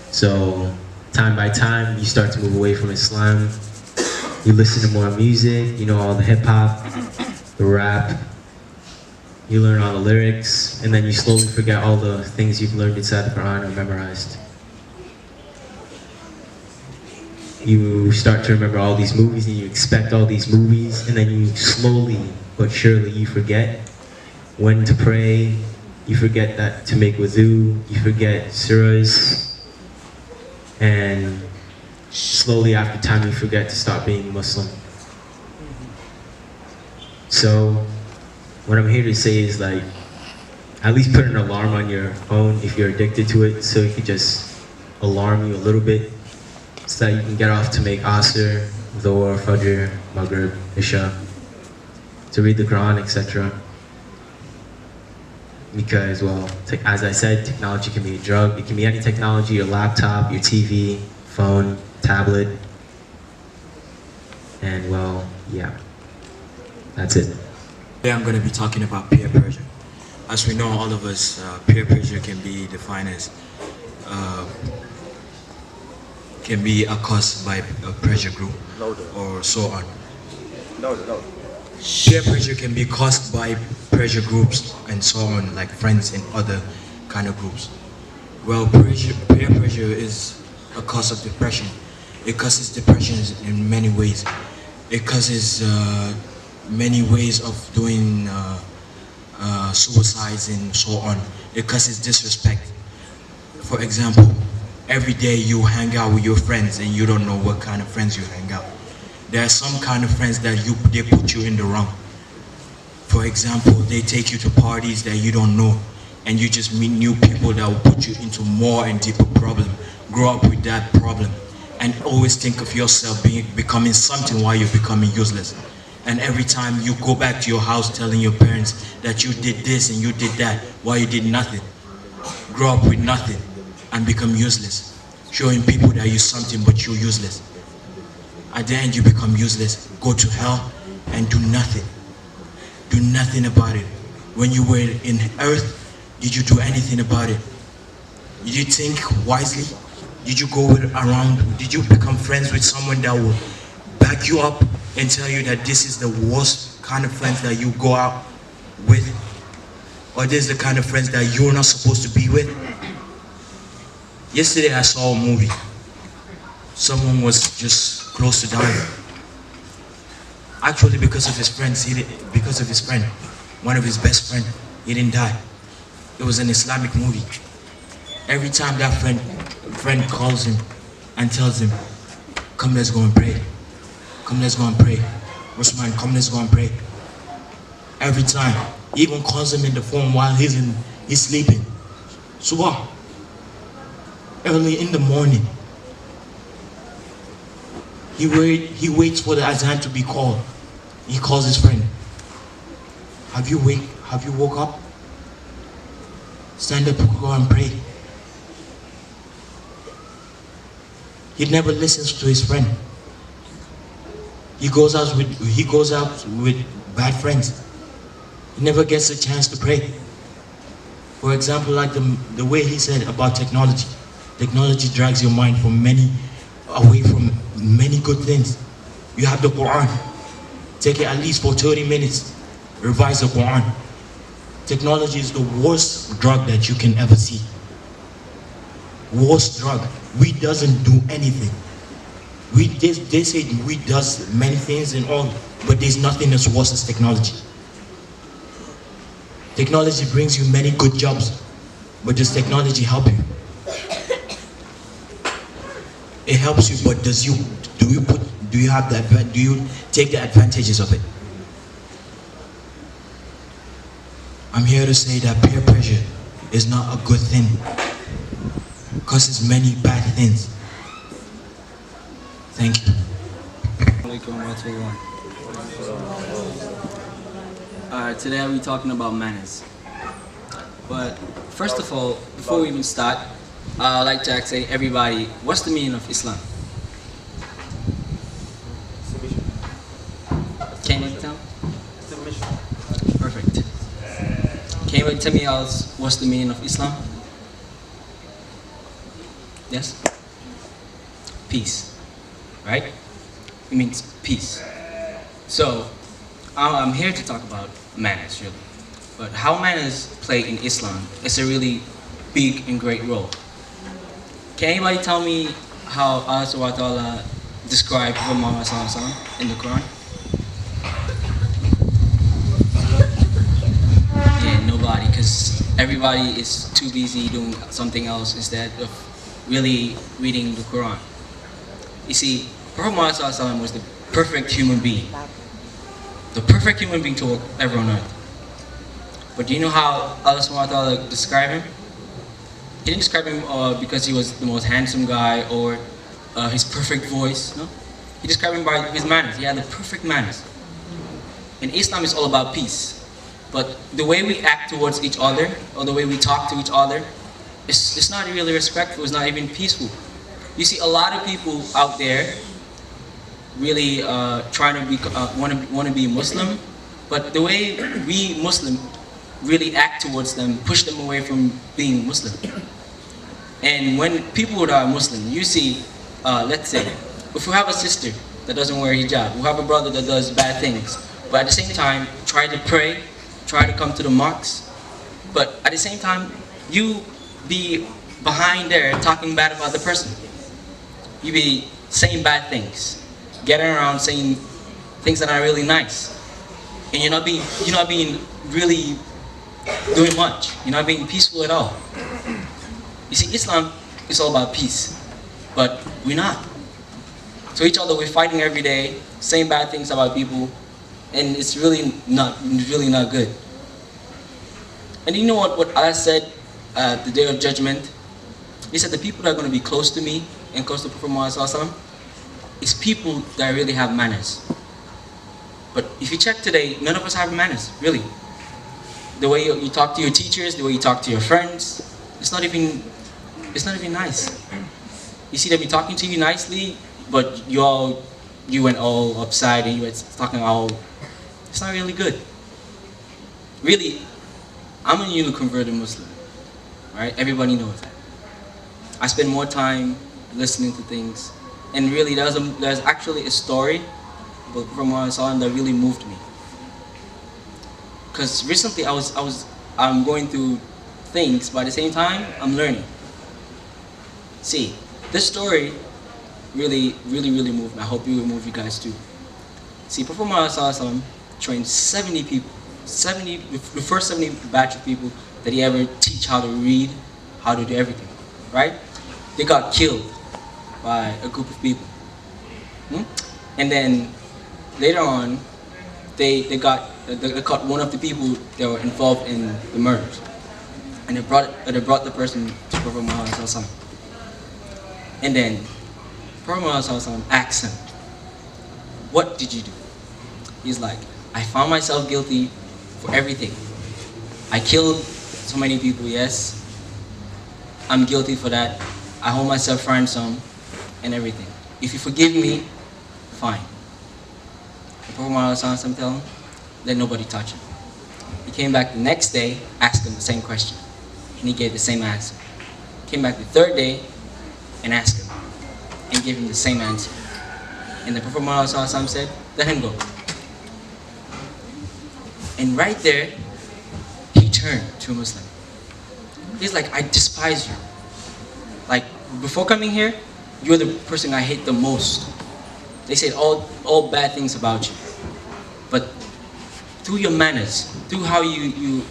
So time by time, you start to move away from Islam. You listen to more music, you know all the hip hop, the rap. You learn all the lyrics, and then you slowly forget all the things you've learned inside the Quran or memorized. You start to remember all these movies, and you expect all these movies, and then you slowly but surely you forget when to pray. You forget that to make wudu. You forget surahs, and slowly after time you forget to stop being Muslim. So what I'm here to say is, like, at least put an alarm on your phone if you're addicted to it, so it can just alarm you a little bit, so that you can get off to make Asr, Dhuhr, Fajr, Maghrib, Isha, to read the Quran, etc. Because, well, as I said, technology can be a drug. It can be any technology, your laptop, your TV, phone, tablet, and, well, yeah, that's it. Today I'm going to be talking about peer pressure. As we know, all of us, peer pressure can be defined as can be caused by a pressure group or so on. Peer pressure can be caused by pressure groups and so on, like friends and other kind of groups. Well, peer pressure is a cause of depression. It causes depression in many ways. It causes many ways of doing suicides and so on. It causes disrespect. For example, every day you hang out with your friends and you don't know what kind of friends you hang out. There are some kind of friends that they put you in the wrong. For example, they take you to parties that you don't know, and you just meet new people that will put you into more and deeper problem. Grow up with that problem, and always think of yourself becoming something while you're becoming useless. And every time you go back to your house telling your parents that you did this and you did that while you did nothing. Grow up with nothing and become useless, showing people that you're something but you're useless. At the end, you become useless. Go to hell and do nothing. Do nothing about it. When you were in earth, did you do anything about it? Did you think wisely? Did you go around? Did you become friends with someone that will back you up and tell you that this is the worst kind of friends that you go out with? Or this is the kind of friends that you're not supposed to be with? Yesterday I saw a movie. Someone was just close to dying. Actually, because of his friends, because of his friend, one of his best friend, he didn't die. It was an Islamic movie. Every time that friend calls him and tells him, come, let's go and pray. Come, let's go and pray. Usman, come, let's go and pray. Every time. He even calls him in the phone while he's sleeping. Subah. Early in the morning. He waits for the azan to be called. He calls his friend. Have you woke up? Stand up, go and pray. He never listens to his friend. He goes out with bad friends. He never gets a chance to pray. For example, like the way he said about technology. Technology drags your mind away from many good things. You have the Quran. Take it at least for 30 minutes. Revise the Quran. Technology is the worst drug that you can ever see. Worst drug. Weed doesn't do anything. They say weed does many things and all, but there's nothing as worse as technology. Technology brings you many good jobs, but does technology help you? It helps you, but do you take the advantages of it? I'm here to say that peer pressure is not a good thing. Causes many bad things. Thank you. Today I'll be talking about manners. But first of all, before we even start, I'd like to ask everybody, what's the meaning of Islam? Can you tell? Perfect. Can you tell me else what's the meaning of Islam? Yes? Peace. Right? It means peace. So, I'm here to talk about manners, really. But how manners play in Islam is a really big and great role. Can anybody tell me how Allah subhanahu wa ta'ala described Muhammad in the Quran? Yeah, nobody, because everybody is too busy doing something else instead of really reading the Quran. You see, Prophet Muhammad was the perfect human being. The perfect human being to walk ever on earth. But do you know how Allah subhanahu wa ta'ala described him? He didn't describe him because he was the most handsome guy or his perfect voice. No? He described him by his manners. He had the perfect manners. And Islam is all about peace. But the way we act towards each other or the way we talk to each other, it's not really respectful. It's not even peaceful. You see, a lot of people out there really trying to be want to be Muslim, but the way we Muslim really act towards them, push them away from being Muslim. And when people that are Muslim, you see, let's say, if we have a sister that doesn't wear hijab, we have a brother that does bad things, but at the same time, try to pray, try to come to the mosques, but at the same time, you be behind there talking bad about the person. You be saying bad things, getting around saying things that are really nice, and you're not being really doing much. You're not being peaceful at all. You see, Islam is all about peace, but we're not. To each other, we're fighting every day, saying bad things about people, and it's really not good. And you know what Allah said the Day of Judgment? He said the people that are going to be close to me and close to Prophet Muhammad is people that really have manners. But if you check today, none of us have manners, really. The way you talk to your teachers, the way you talk to your friends, it's not even nice. You see them be talking to you nicely, but you're you went all upside and you were talking all, it's not really good. Really, I'm a newly converted Muslim, right? Everybody knows that. I spend more time listening to things, and really there's actually a story from what I saw that really moved me. Because recently I'm going through things, but at the same time I'm learning. See, this story really moved me. I hope it will move you guys too. See, Prophet Muhammad trained 70 people, the first 70 batch of people that he ever teach how to read, how to do everything, right? They got killed by a group of people. And then later on, they caught one of the people that were involved in the murders. And they brought the person to Prophet Muhammad. And then Prophet Muhammad asked him, "What did you do?" He's like, "I found myself guilty for everything. I killed so many people, yes. I'm guilty for that. I hold myself ransom and everything. If you forgive me, fine." The Prophet Muhammad tell him, "Let nobody touch him." He came back the next day, asked him the same question, and he gave the same answer. Came back the third day and asked him, and gave him the same answer. And the Prophet Muhammad said, "Let him go." And right there, he turned to a Muslim. He's like, "I despise you. Like, before coming here, you're the person I hate the most. They said all bad things about you. But through your manners, through how you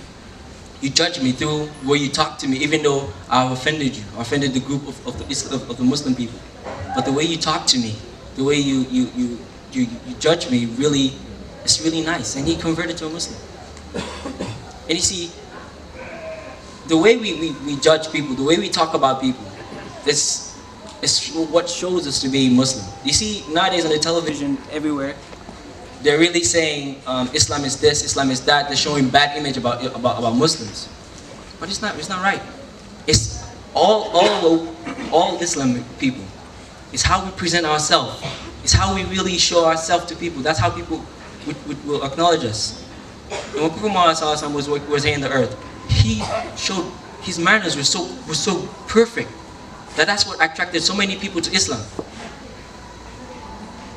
judge me, through where you talk to me, even though I've offended you, I offended the group of the Muslim people. But the way you talk to me, the way you judge me, really, it's really nice." And he converted to a Muslim. And you see, the way we judge people, the way we talk about people, this is what shows us to be Muslim. You see, nowadays on the television, everywhere, they're really saying Islam is this, Islam is that. They're showing bad image about Muslims, but it's not right. It's all Islamic people. It's how we present ourselves. It's how we really show ourselves to people. That's how people will acknowledge us. And when Prophet Muhammad was here in the earth, he showed his manners were so perfect that's what attracted so many people to Islam.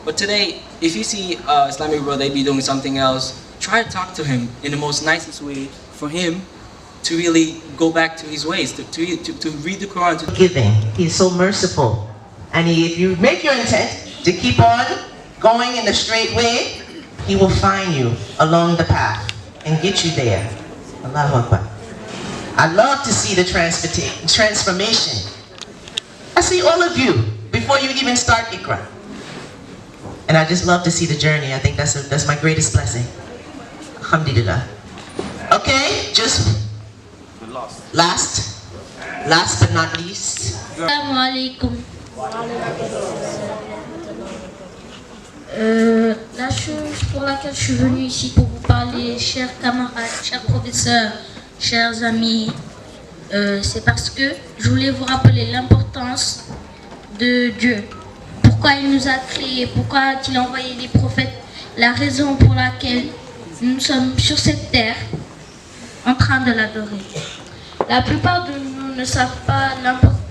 But today, if you see Islamic brother, they be doing something else, try to talk to him in the most nicest way for him to really go back to his ways, to read the Quran. Giving. He's so merciful. And if you make your intent to keep on going in the straight way, he will find you along the path and get you there. Allahu Akbar. I love to see the transformation. I see all of you before you even start Iqra. And I just love to see the journey. I think that's my greatest blessing. Alhamdulillah. Okay, just last but not least. Assalamu alaikum. La chose pour laquelle je suis venue ici pour vous parler, chers camarades, chers professeurs, chers amis, c'est parce que je voulais vous rappeler l'importance de Dieu. Pourquoi il nous a créés, pourquoi il a envoyé les prophètes, la raison pour laquelle nous sommes sur cette terre en train de l'adorer. La plupart de nous ne savent pas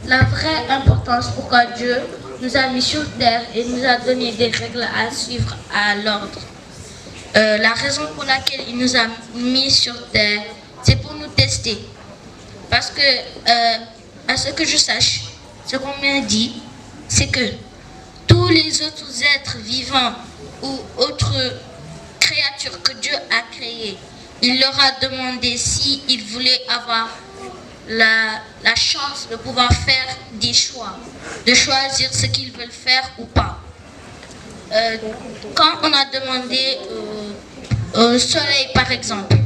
la vraie importance pourquoi Dieu nous a mis sur terre et nous a donné des règles à suivre à l'ordre. La raison pour laquelle il nous a mis sur terre, c'est pour nous tester. Parce que, à ce que je sache, ce qu'on m'a dit, c'est que tous les autres êtres vivants ou autres créatures que Dieu a créées, il leur a demandé s'ils voulaient avoir la chance de pouvoir faire des choix, de choisir ce qu'ils veulent faire ou pas. Quand on a demandé au soleil, par exemple,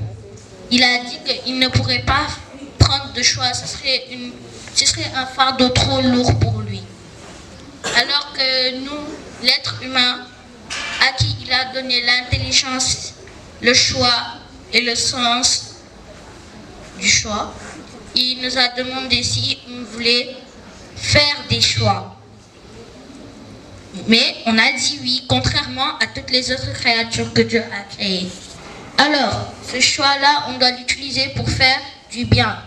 il a dit qu'il ne pourrait pas prendre de choix, ce serait un fardeau trop lourd pour lui. Alors que nous, l'être humain, à qui il a donné l'intelligence, le choix et le sens du choix, il nous a demandé si on voulait faire des choix. Mais on a dit oui, contrairement à toutes les autres créatures que Dieu a créées. Alors, ce choix-là, on doit l'utiliser pour faire du bien.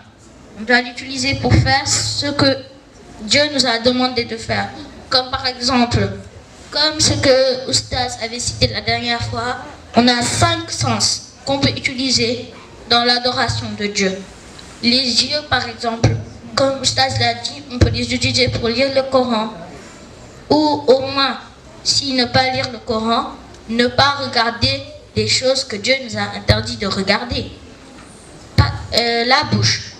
On doit l'utiliser pour faire ce que Dieu nous a demandé de faire. Comme par exemple, comme ce que Oustaz avait cité la dernière fois, on a 5 sens qu'on peut utiliser dans l'adoration de Dieu. Les yeux, par exemple, comme Oustaz l'a dit, on peut les utiliser pour lire le Coran. Ou au moins, si ne pas lire le Coran, ne pas regarder les choses que Dieu nous a interdit de regarder. La bouche,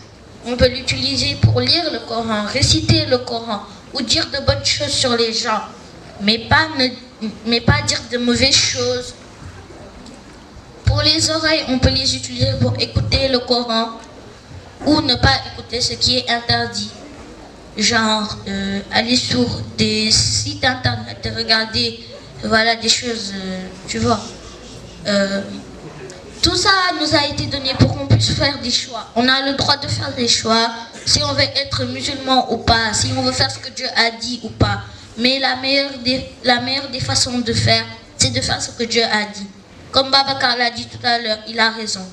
on peut l'utiliser pour lire le Coran, réciter le Coran, ou dire de bonnes choses sur les gens, mais pas dire de mauvaises choses. Pour les oreilles, on peut les utiliser pour écouter le Coran, ou ne pas écouter ce qui est interdit. Genre, aller sur des sites internet et regarder, voilà, des choses, tu vois. Tout ça nous a été donné pour qu'on puisse faire des choix. On a le droit de faire des choix, si on veut être musulman ou pas, si on veut faire ce que Dieu a dit ou pas. Mais la meilleure des façons de faire, c'est de faire ce que Dieu a dit. Comme Babacar l'a dit tout à l'heure, il a raison.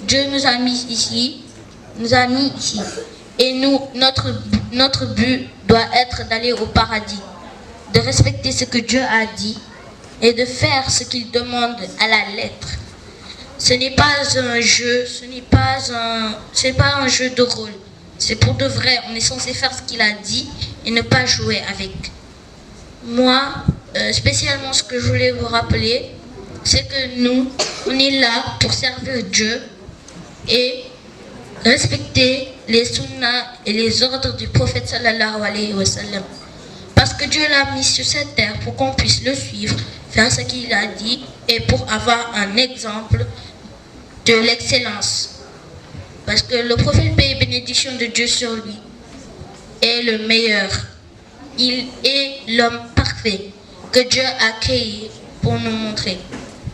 Dieu nous a mis ici, Et nous, notre but doit être d'aller au paradis, de respecter ce que Dieu a dit et de faire ce qu'il demande à la lettre. Ce n'est pas un jeu, ce n'est pas un jeu de rôle. C'est pour de vrai, on est censé faire ce qu'il a dit et ne pas jouer avec. Moi, spécialement ce que je voulais vous rappeler, c'est que nous, on est là pour servir Dieu et respecter les sunnas et les ordres du prophète sallallahu alayhi wa sallam. Parce que Dieu l'a mis sur cette terre pour qu'on puisse le suivre, faire ce qu'il a dit et pour avoir un exemple de l'excellence. Parce que le prophète, paix et bénédiction de Dieu sur lui, est le meilleur. Il est l'homme parfait que Dieu a créé pour nous montrer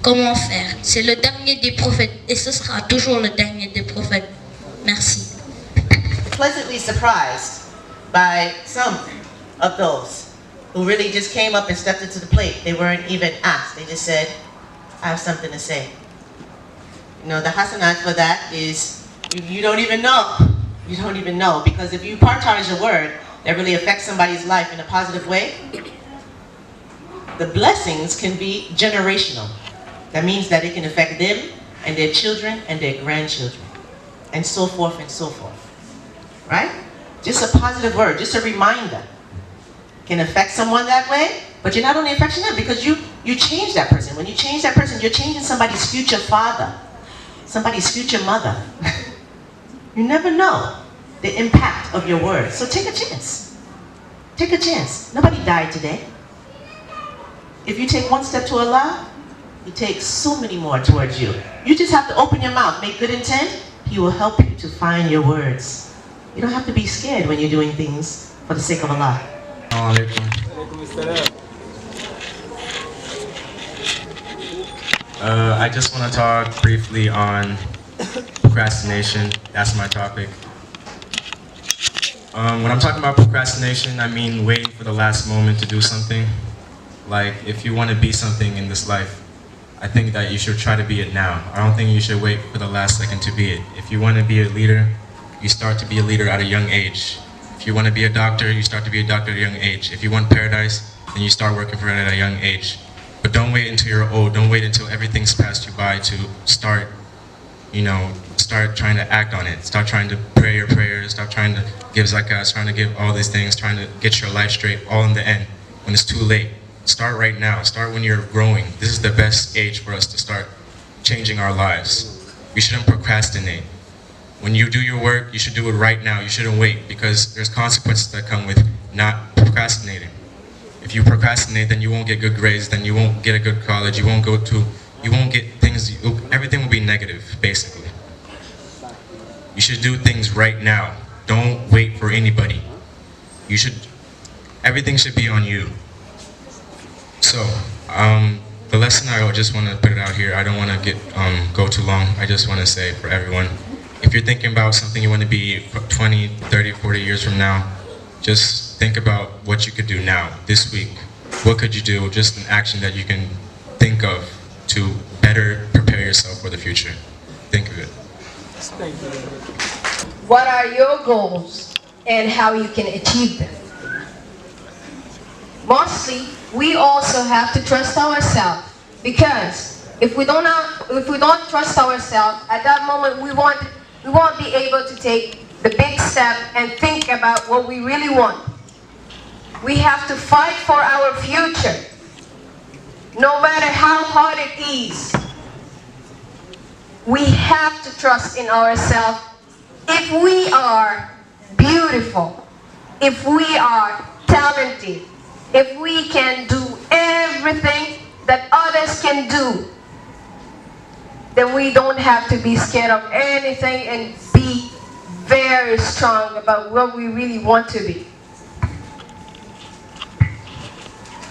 comment faire. C'est le dernier des prophètes et ce sera toujours le dernier des prophètes. Merci. Pleasantly surprised by some of those who really just came up and stepped into the plate. They weren't even asked. They just said, I have something to say. You know, the hasanat for that is, you don't even know. You don't even know. Because if you partage a word that really affects somebody's life in a positive way, the blessings can be generational. That means that it can affect them and their children and their grandchildren, and so forth and so forth. Right? Just a positive word, just a reminder can affect someone that way, but you're not only affecting them because you change that person. When you change that person, you're changing somebody's future father, somebody's future mother. You never know the impact of your words. So take a chance. Take a chance. Nobody died today. If you take one step to Allah, He takes so many more towards you. You just have to open your mouth, make good intent. He will help you to find your words. You don't have to be scared when you're doing things for the sake of Allah. I just want to talk briefly on procrastination. That's my topic. When I'm talking about procrastination, I mean waiting for the last moment to do something. Like, if you want to be something in this life, I think that you should try to be it now. I don't think you should wait for the last second to be it. If you want to be a leader, you start to be a leader at a young age. If you want to be a doctor, you start to be a doctor at a young age. If you want paradise, then you start working for it at a young age. But don't wait until you're old. Don't wait until everything's passed you by to start, start trying to act on it. Start trying to pray your prayers. Start trying to give zakat, trying to give all these things, trying to get your life straight, all in the end, when it's too late. Start right now. Start when you're growing. This is the best age for us to start changing our lives. We shouldn't procrastinate. When you do your work, you should do it right now. You shouldn't wait, because there's consequences that come with not procrastinating. If you procrastinate, then you won't get good grades, then you won't get a good college, you won't get things, everything will be negative, basically. You should do things right now. Don't wait for anybody. Everything should be on you. So, the lesson, I just want to put it out here. I don't want to go too long. I just want to say for everyone, if you're thinking about something you want to be 20, 30, 40 years from now, just think about what you could do now, this week. what could you do, just an action that you can think of to better prepare yourself for the future? Think of it. What are your goals and how you can achieve them? Mostly, we also have to trust ourselves, because if we don't trust ourselves, at that moment we won't be able to take the big step and think about what we really want. We have to fight for our future, no matter how hard it is. We have to trust in ourselves. If we are beautiful, if we are talented, if we can do everything that others can do, then we don't have to be scared of anything and be very strong about what we really want to be.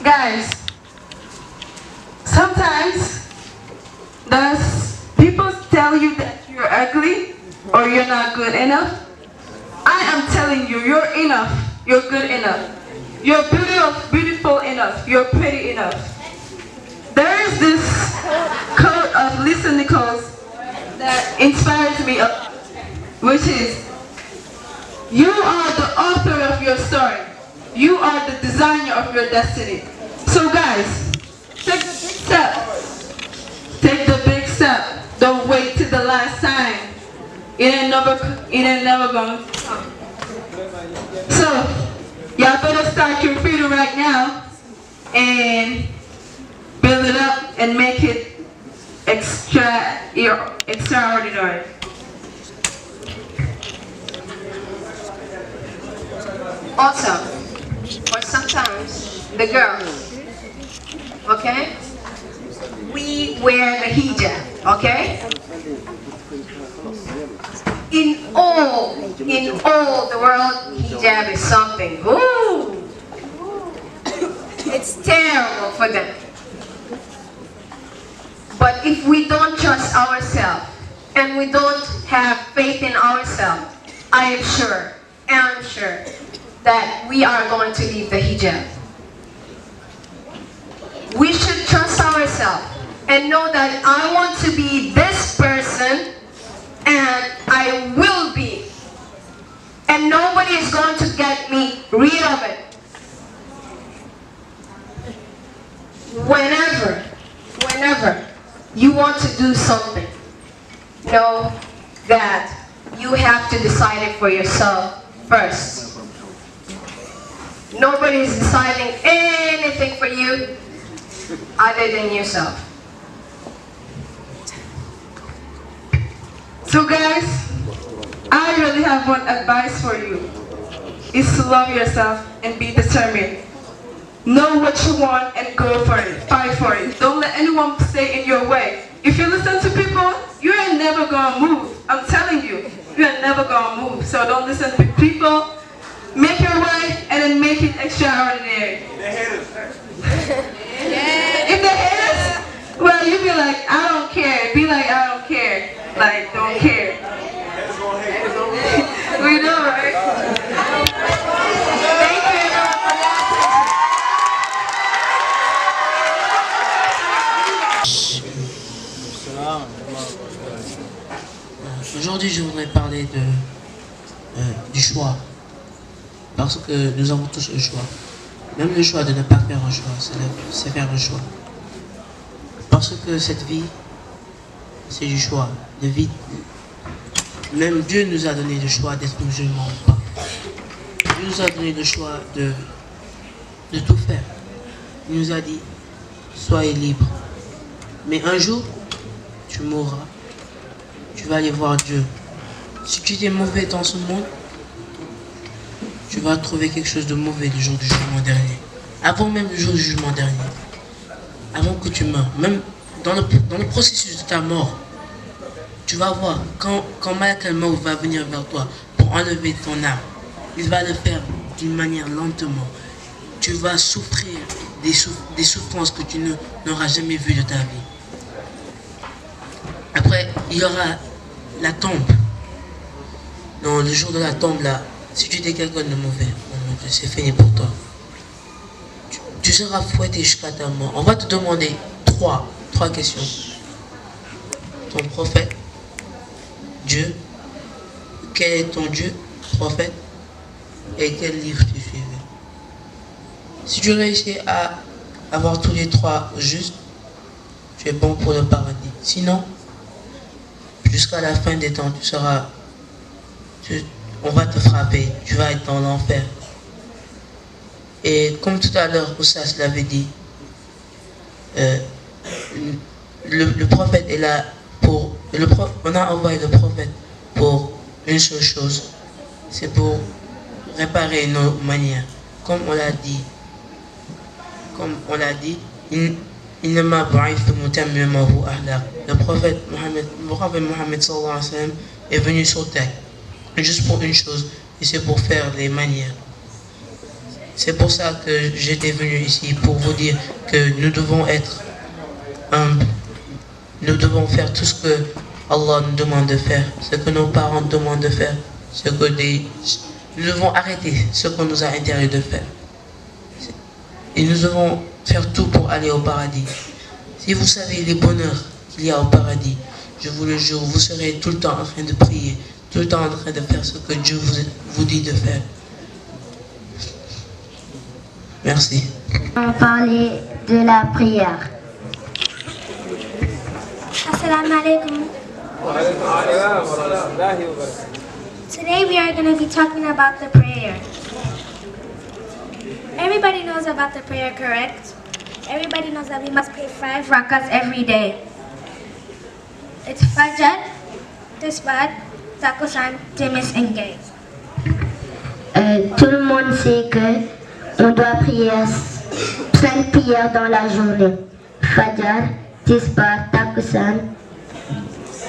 Guys, sometimes does people tell you that you're ugly or you're not good enough? I am telling you, you're enough, you're good enough. You're beautiful enough, you're pretty enough. There is this quote of Lisa Nichols that inspires me, which is, you are the author of your story. You are the designer of your destiny. So guys, take the big step. Take the big step. Don't wait till the last time. It ain't never gonna come. So, y'all better start your freedom right now and build it up and make it extraordinary. Also, or sometimes the girls, okay? We wear the hijab, okay? In all the world, hijab is something. Ooh, it's terrible for them. But if we don't trust ourselves and we don't have faith in ourselves, I am sure that we are going to leave the hijab. We should trust ourselves and know that I want to be this person and I will be. And nobody is going to get me rid of it. Whenever you want to do something, know that you have to decide it for yourself first. Nobody is deciding anything for you other than yourself. So guys, I really have one advice for you. Is to love yourself and be determined. Know what you want and go for it. Fight for it. Don't let anyone stay in your way. If you listen to people, you are never gonna move. I'm telling you, you are never gonna move. So don't listen to people. Make your way and then make it extraordinary. If they hate us, well, you be like, I don't care. Be like, I don't care. Like, don't care. We know, right? Thank you everyone for that. Aujourd'hui, je voudrais parler du choix. Parce que nous avons tous le choix. Même le choix de ne pas faire un choix, c'est faire un choix. Parce que cette vie, c'est du choix. De vie. Même Dieu nous a donné le choix d'être musulmans ou pas. Dieu nous a donné le choix de tout faire. Il nous a dit, soyez libres. Mais un jour, tu mourras. Tu vas aller voir Dieu. Si tu es mauvais dans ce monde, tu vas trouver quelque chose de mauvais le jour du jugement dernier. Avant même le jour du jugement dernier. Avant que tu meurs. Même dans le processus de ta mort. Tu vas voir, quand Malak al-Maut va venir vers toi pour enlever ton âme, il va le faire d'une manière lentement. Tu vas souffrir des souffrances que tu n'auras jamais vues de ta vie. Après, il y aura la tombe. Dans le jour de la tombe, là, si tu es quelqu'un de mauvais, c'est fini pour toi. Tu seras fouetté jusqu'à ta mort. On va te demander trois questions. Ton prophète, Dieu, quel est ton Dieu, prophète, et quel livre tu suivais. Si tu réussis à avoir tous les trois justes, tu es bon pour le paradis. Sinon, jusqu'à la fin des temps, on va te frapper, tu vas être dans l'enfer. Et comme tout à l'heure, Oussas l'avait dit, le prophète est là pour... on a envoyé le prophète pour une seule chose, c'est pour réparer nos manières. Comme on l'a dit, le prophète Mohammed sallallahu alayhi wa sallam est venu sur terre juste pour une chose, et c'est pour faire les manières. C'est pour ça que j'étais venu ici, pour vous dire que nous devons être humbles. Nous devons faire tout ce que Allah nous demande de faire, ce que nos parents nous demandent de faire, nous devons arrêter ce qu'on nous a interdit de faire. Et nous devons faire tout pour aller au paradis. Si vous savez les bonheurs qu'il y a au paradis, je vous le jure, vous serez tout le temps en train de prier, tout le temps en train de faire ce que Dieu vous dit de faire. Merci. On va parler de la prière. Assalamu alaikum. Today we are going to be talking about the prayer. Everybody knows about the prayer, correct? Everybody knows that we must pray 5 rakats every day. It's Fajr, Tisbat, Takusan, Timis and Gay. Tout le monde sait que on doit prier 5 prières dans la journée. Fajr, Tisbat, Takusan,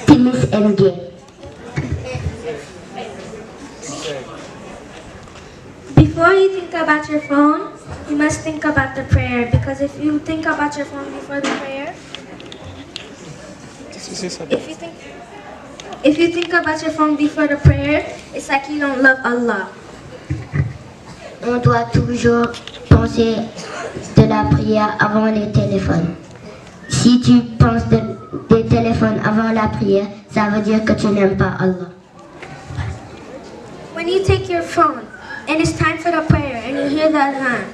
Timis and Gay. Before you think about your phone, you must think about the prayer, because if you think about your phone before the prayer, if you think about your phone before the prayer, it's like you don't love Allah. On doit toujours penser de la prière avant les téléphones. Si tu penses des téléphones avant la prière, ça veut dire que tu n'aimes pas Allah. When you take your phone and it's time for the prayer and you hear the adhan,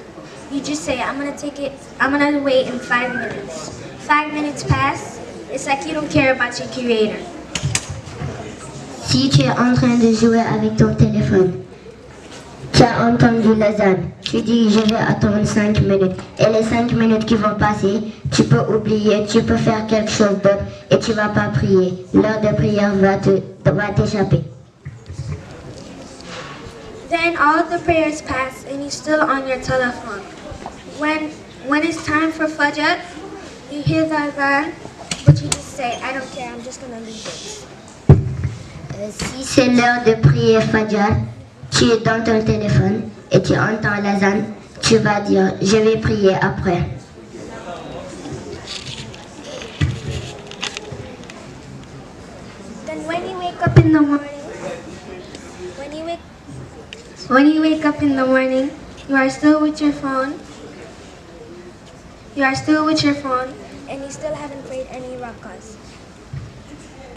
you just say, I'm gonna wait in 5 minutes. 5 minutes pass, it's like you don't care about your creator. Si tu es en train de jouer avec ton téléphone, tu as entendu l'adhan, tu dis je vais attendre 5 minutes, et les 5 minutes qui vont passer, tu peux oublier, tu peux faire quelque chose d'autre et tu vas pas prier. L'heure de prière va t'échapper. Then all of the prayers pass and you're still on your telephone. When it's time for Fajr, you hear the adhan, but you just say, I don't care, I'm just gonna leave it. Si c'est l'heure de prier Fajr, tu es dans ton téléphone et tu entends l'adhan, tu vas dire, je vais prier après. Then when you wake up in the morning, you are still with your phone. And you still haven't prayed any rakas.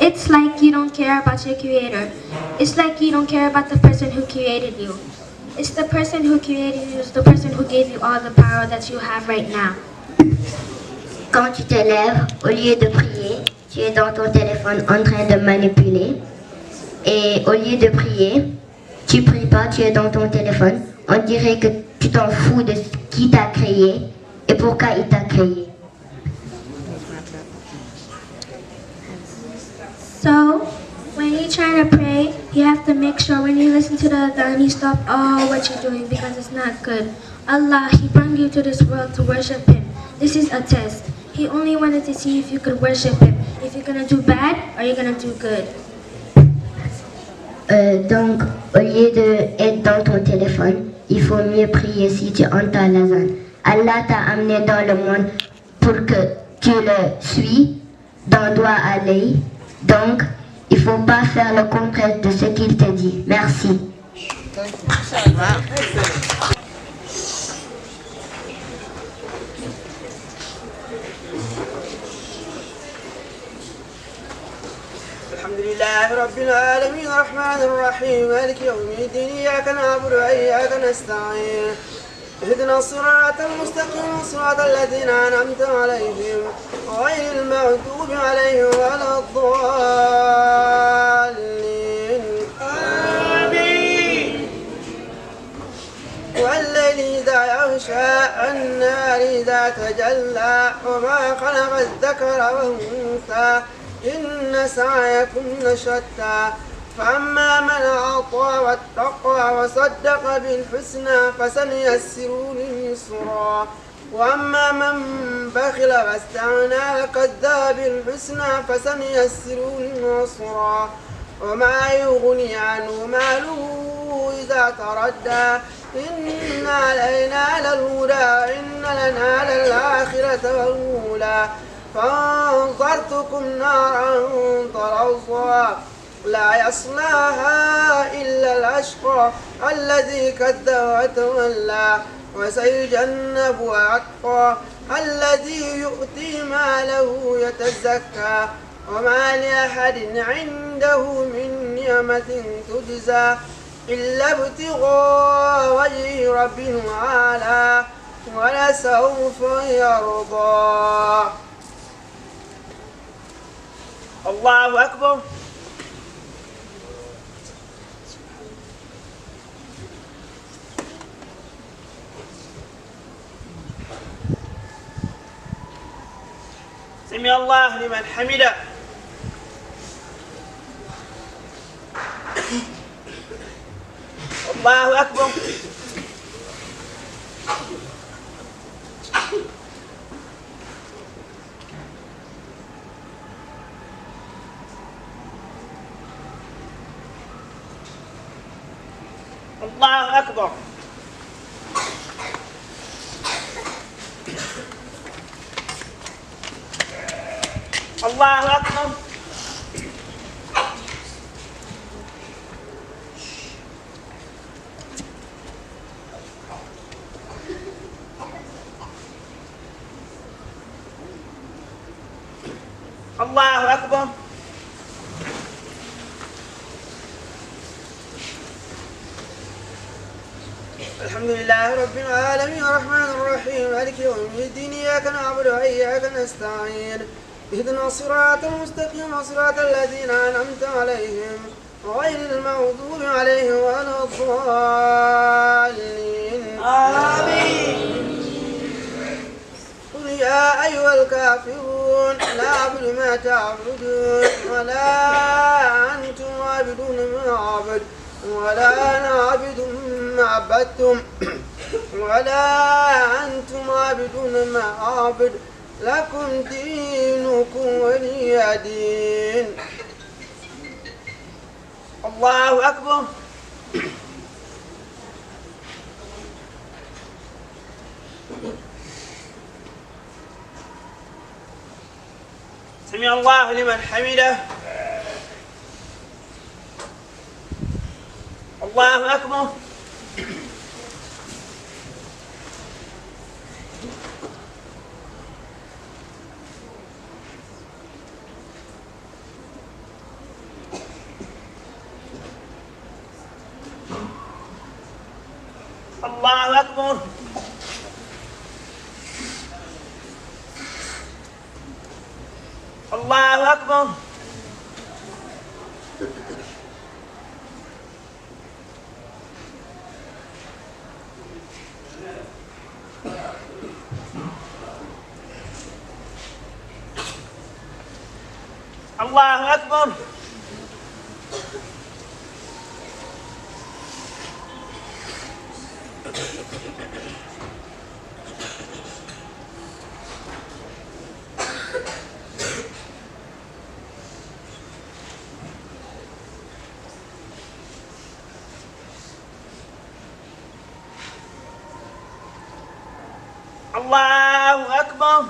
It's like you don't care about your creator. It's like you don't care about the person who created you. It's the person who created you, it's the person who gave you all the power that you have right now. Quand tu te lèves, au lieu de prier, tu es dans ton téléphone en train de manipuler. Et au lieu de prier, tu pries pas, tu es dans ton téléphone. On dirait que tu t'en fous de qui t'a créé et pourquoi il t'a créé. So, when you try to pray, you have to make sure when you listen to the adhan, you stop all what you're doing because it's not good. Allah, He brought you to this world to worship Him. This is a test. He only wanted to see if you could worship Him. If you're going to do bad or you're going to do good. Donc, au lieu d'être dans ton téléphone, il faut mieux prier si tu entends l'azan. Allah t'a amené dans le monde pour que tu le suis, d'en doigt à l'œil. Donc, il ne faut pas faire le contraire de ce qu'il te dit. Merci. الحمد لله رب العالمين الرحمن الرحيم مالك يوم الدين إياك نعبد وإياك نستعين اهدنا الصراط المستقيم صراط الذين أنعمت عليهم غير المغضوب عليهم ولا الضالين آمين. والليل إذا يغشى النار إذا تجلى وما خلق الذكر والأنثى إن سعيكم لشتى فأما من أعطى واتقى وصدق بالحسنى فسنيسره لليسرى وأما من بخل واستغنى وكذب بالحسنى فسنيسره للعسرى وما يغني عنه ماله إذا تردى إن علينا للهدى إن لنا للآخرة والأولى فانظرتكم نارا تلظى لا يصلاها إلا الأشقى الذي كذب وتولى وسيجنبها أتقى الذي يؤتي ماله يتزكى وما لأحد عنده من نعمة تجزى إلا ابتغاء وجه ربه الأعلى ولسوف يرضى. الله أكبر. سمع الله لمن حمده. الله أكبر. الله أكبر. الله أكبر. الله أكبر. الحمد لله رب العالمين الرحمن الرحيم مالك يوم الدين إياك نعبد وإياك نستعين اهدنا الصراط المستقيم صراط الذين أنعمت عليهم غير المغضوب عليهم ولا الضالين آمين. قل يا أيها الكافرون لا أعبد ما تعبدون ولا أنتم عابدون ما أعبد ولا أنا عابد ما عبدتم ولا أنتم عابدون ما أعبد لكم دينكم ولي دين. الله أكبر. سمع الله لمن حمده. الله أكبر. الله أكبر. الله أكبر. الله أكبر. الله أكبر.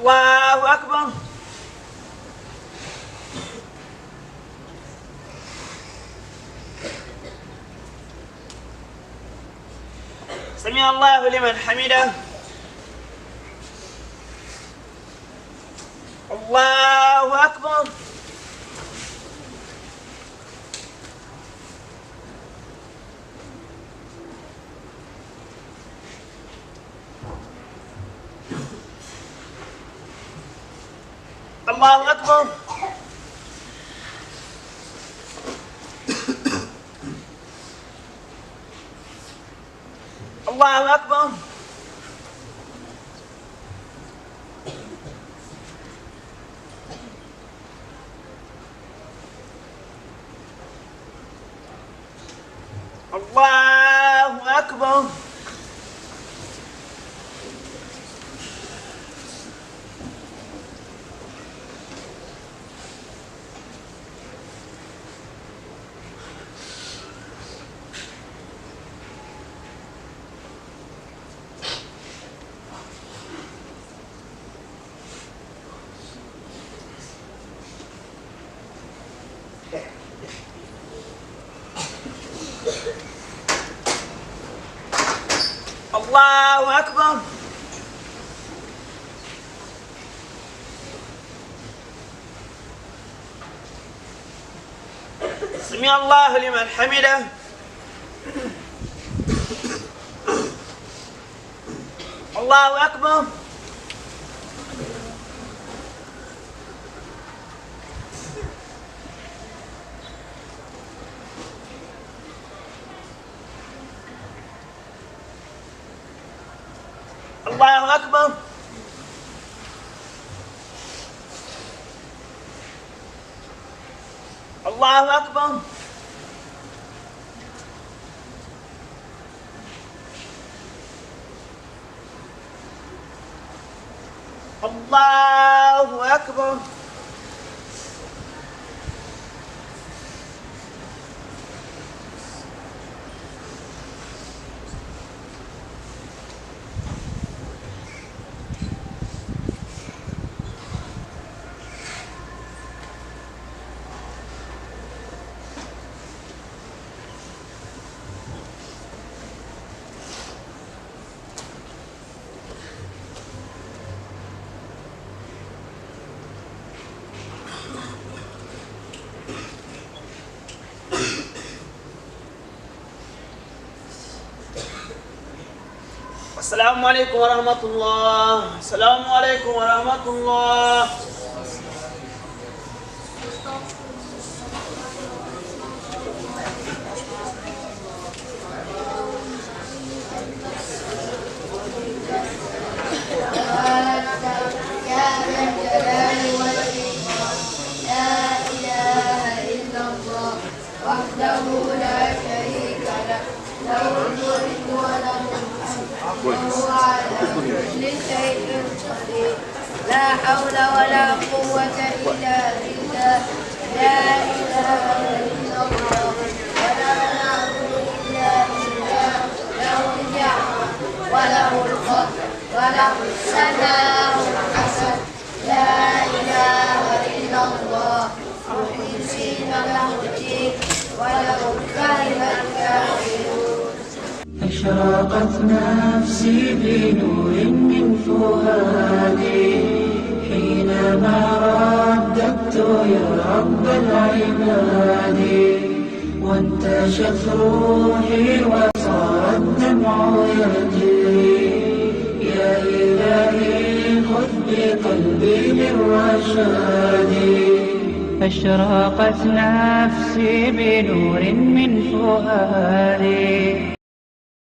الله أكبر. سمع الله لمن حمده. الله أكبر. الله أكبر. الله أكبر. الله أكبر. الله أكبر. سمع الله لمن حمده. الله أكبر. الله أكبر. الله أكبر. الله أكبر. السلام عليكم ورحمة الله. السلام عليكم ورحمة الله. وحده لا شريك له له الملك وله الحمد وهو على كل شيء قدير لا حول ولا قوة إلا بالله لا إله إلا الله ولا نعبد إلا بالله له النعمة وله الفضل وله الثناء الحسن لا إله إلا الله مخلصين له الدين ولو كره الكافرون. أشرقت نفسي بنور من فؤادي حينما رددت يا رب العباد وانتشت روحي وصار الدمع يجري يا إلهي خذ بقلبي للرشاد. أشرقت نفسي بنور من فؤادي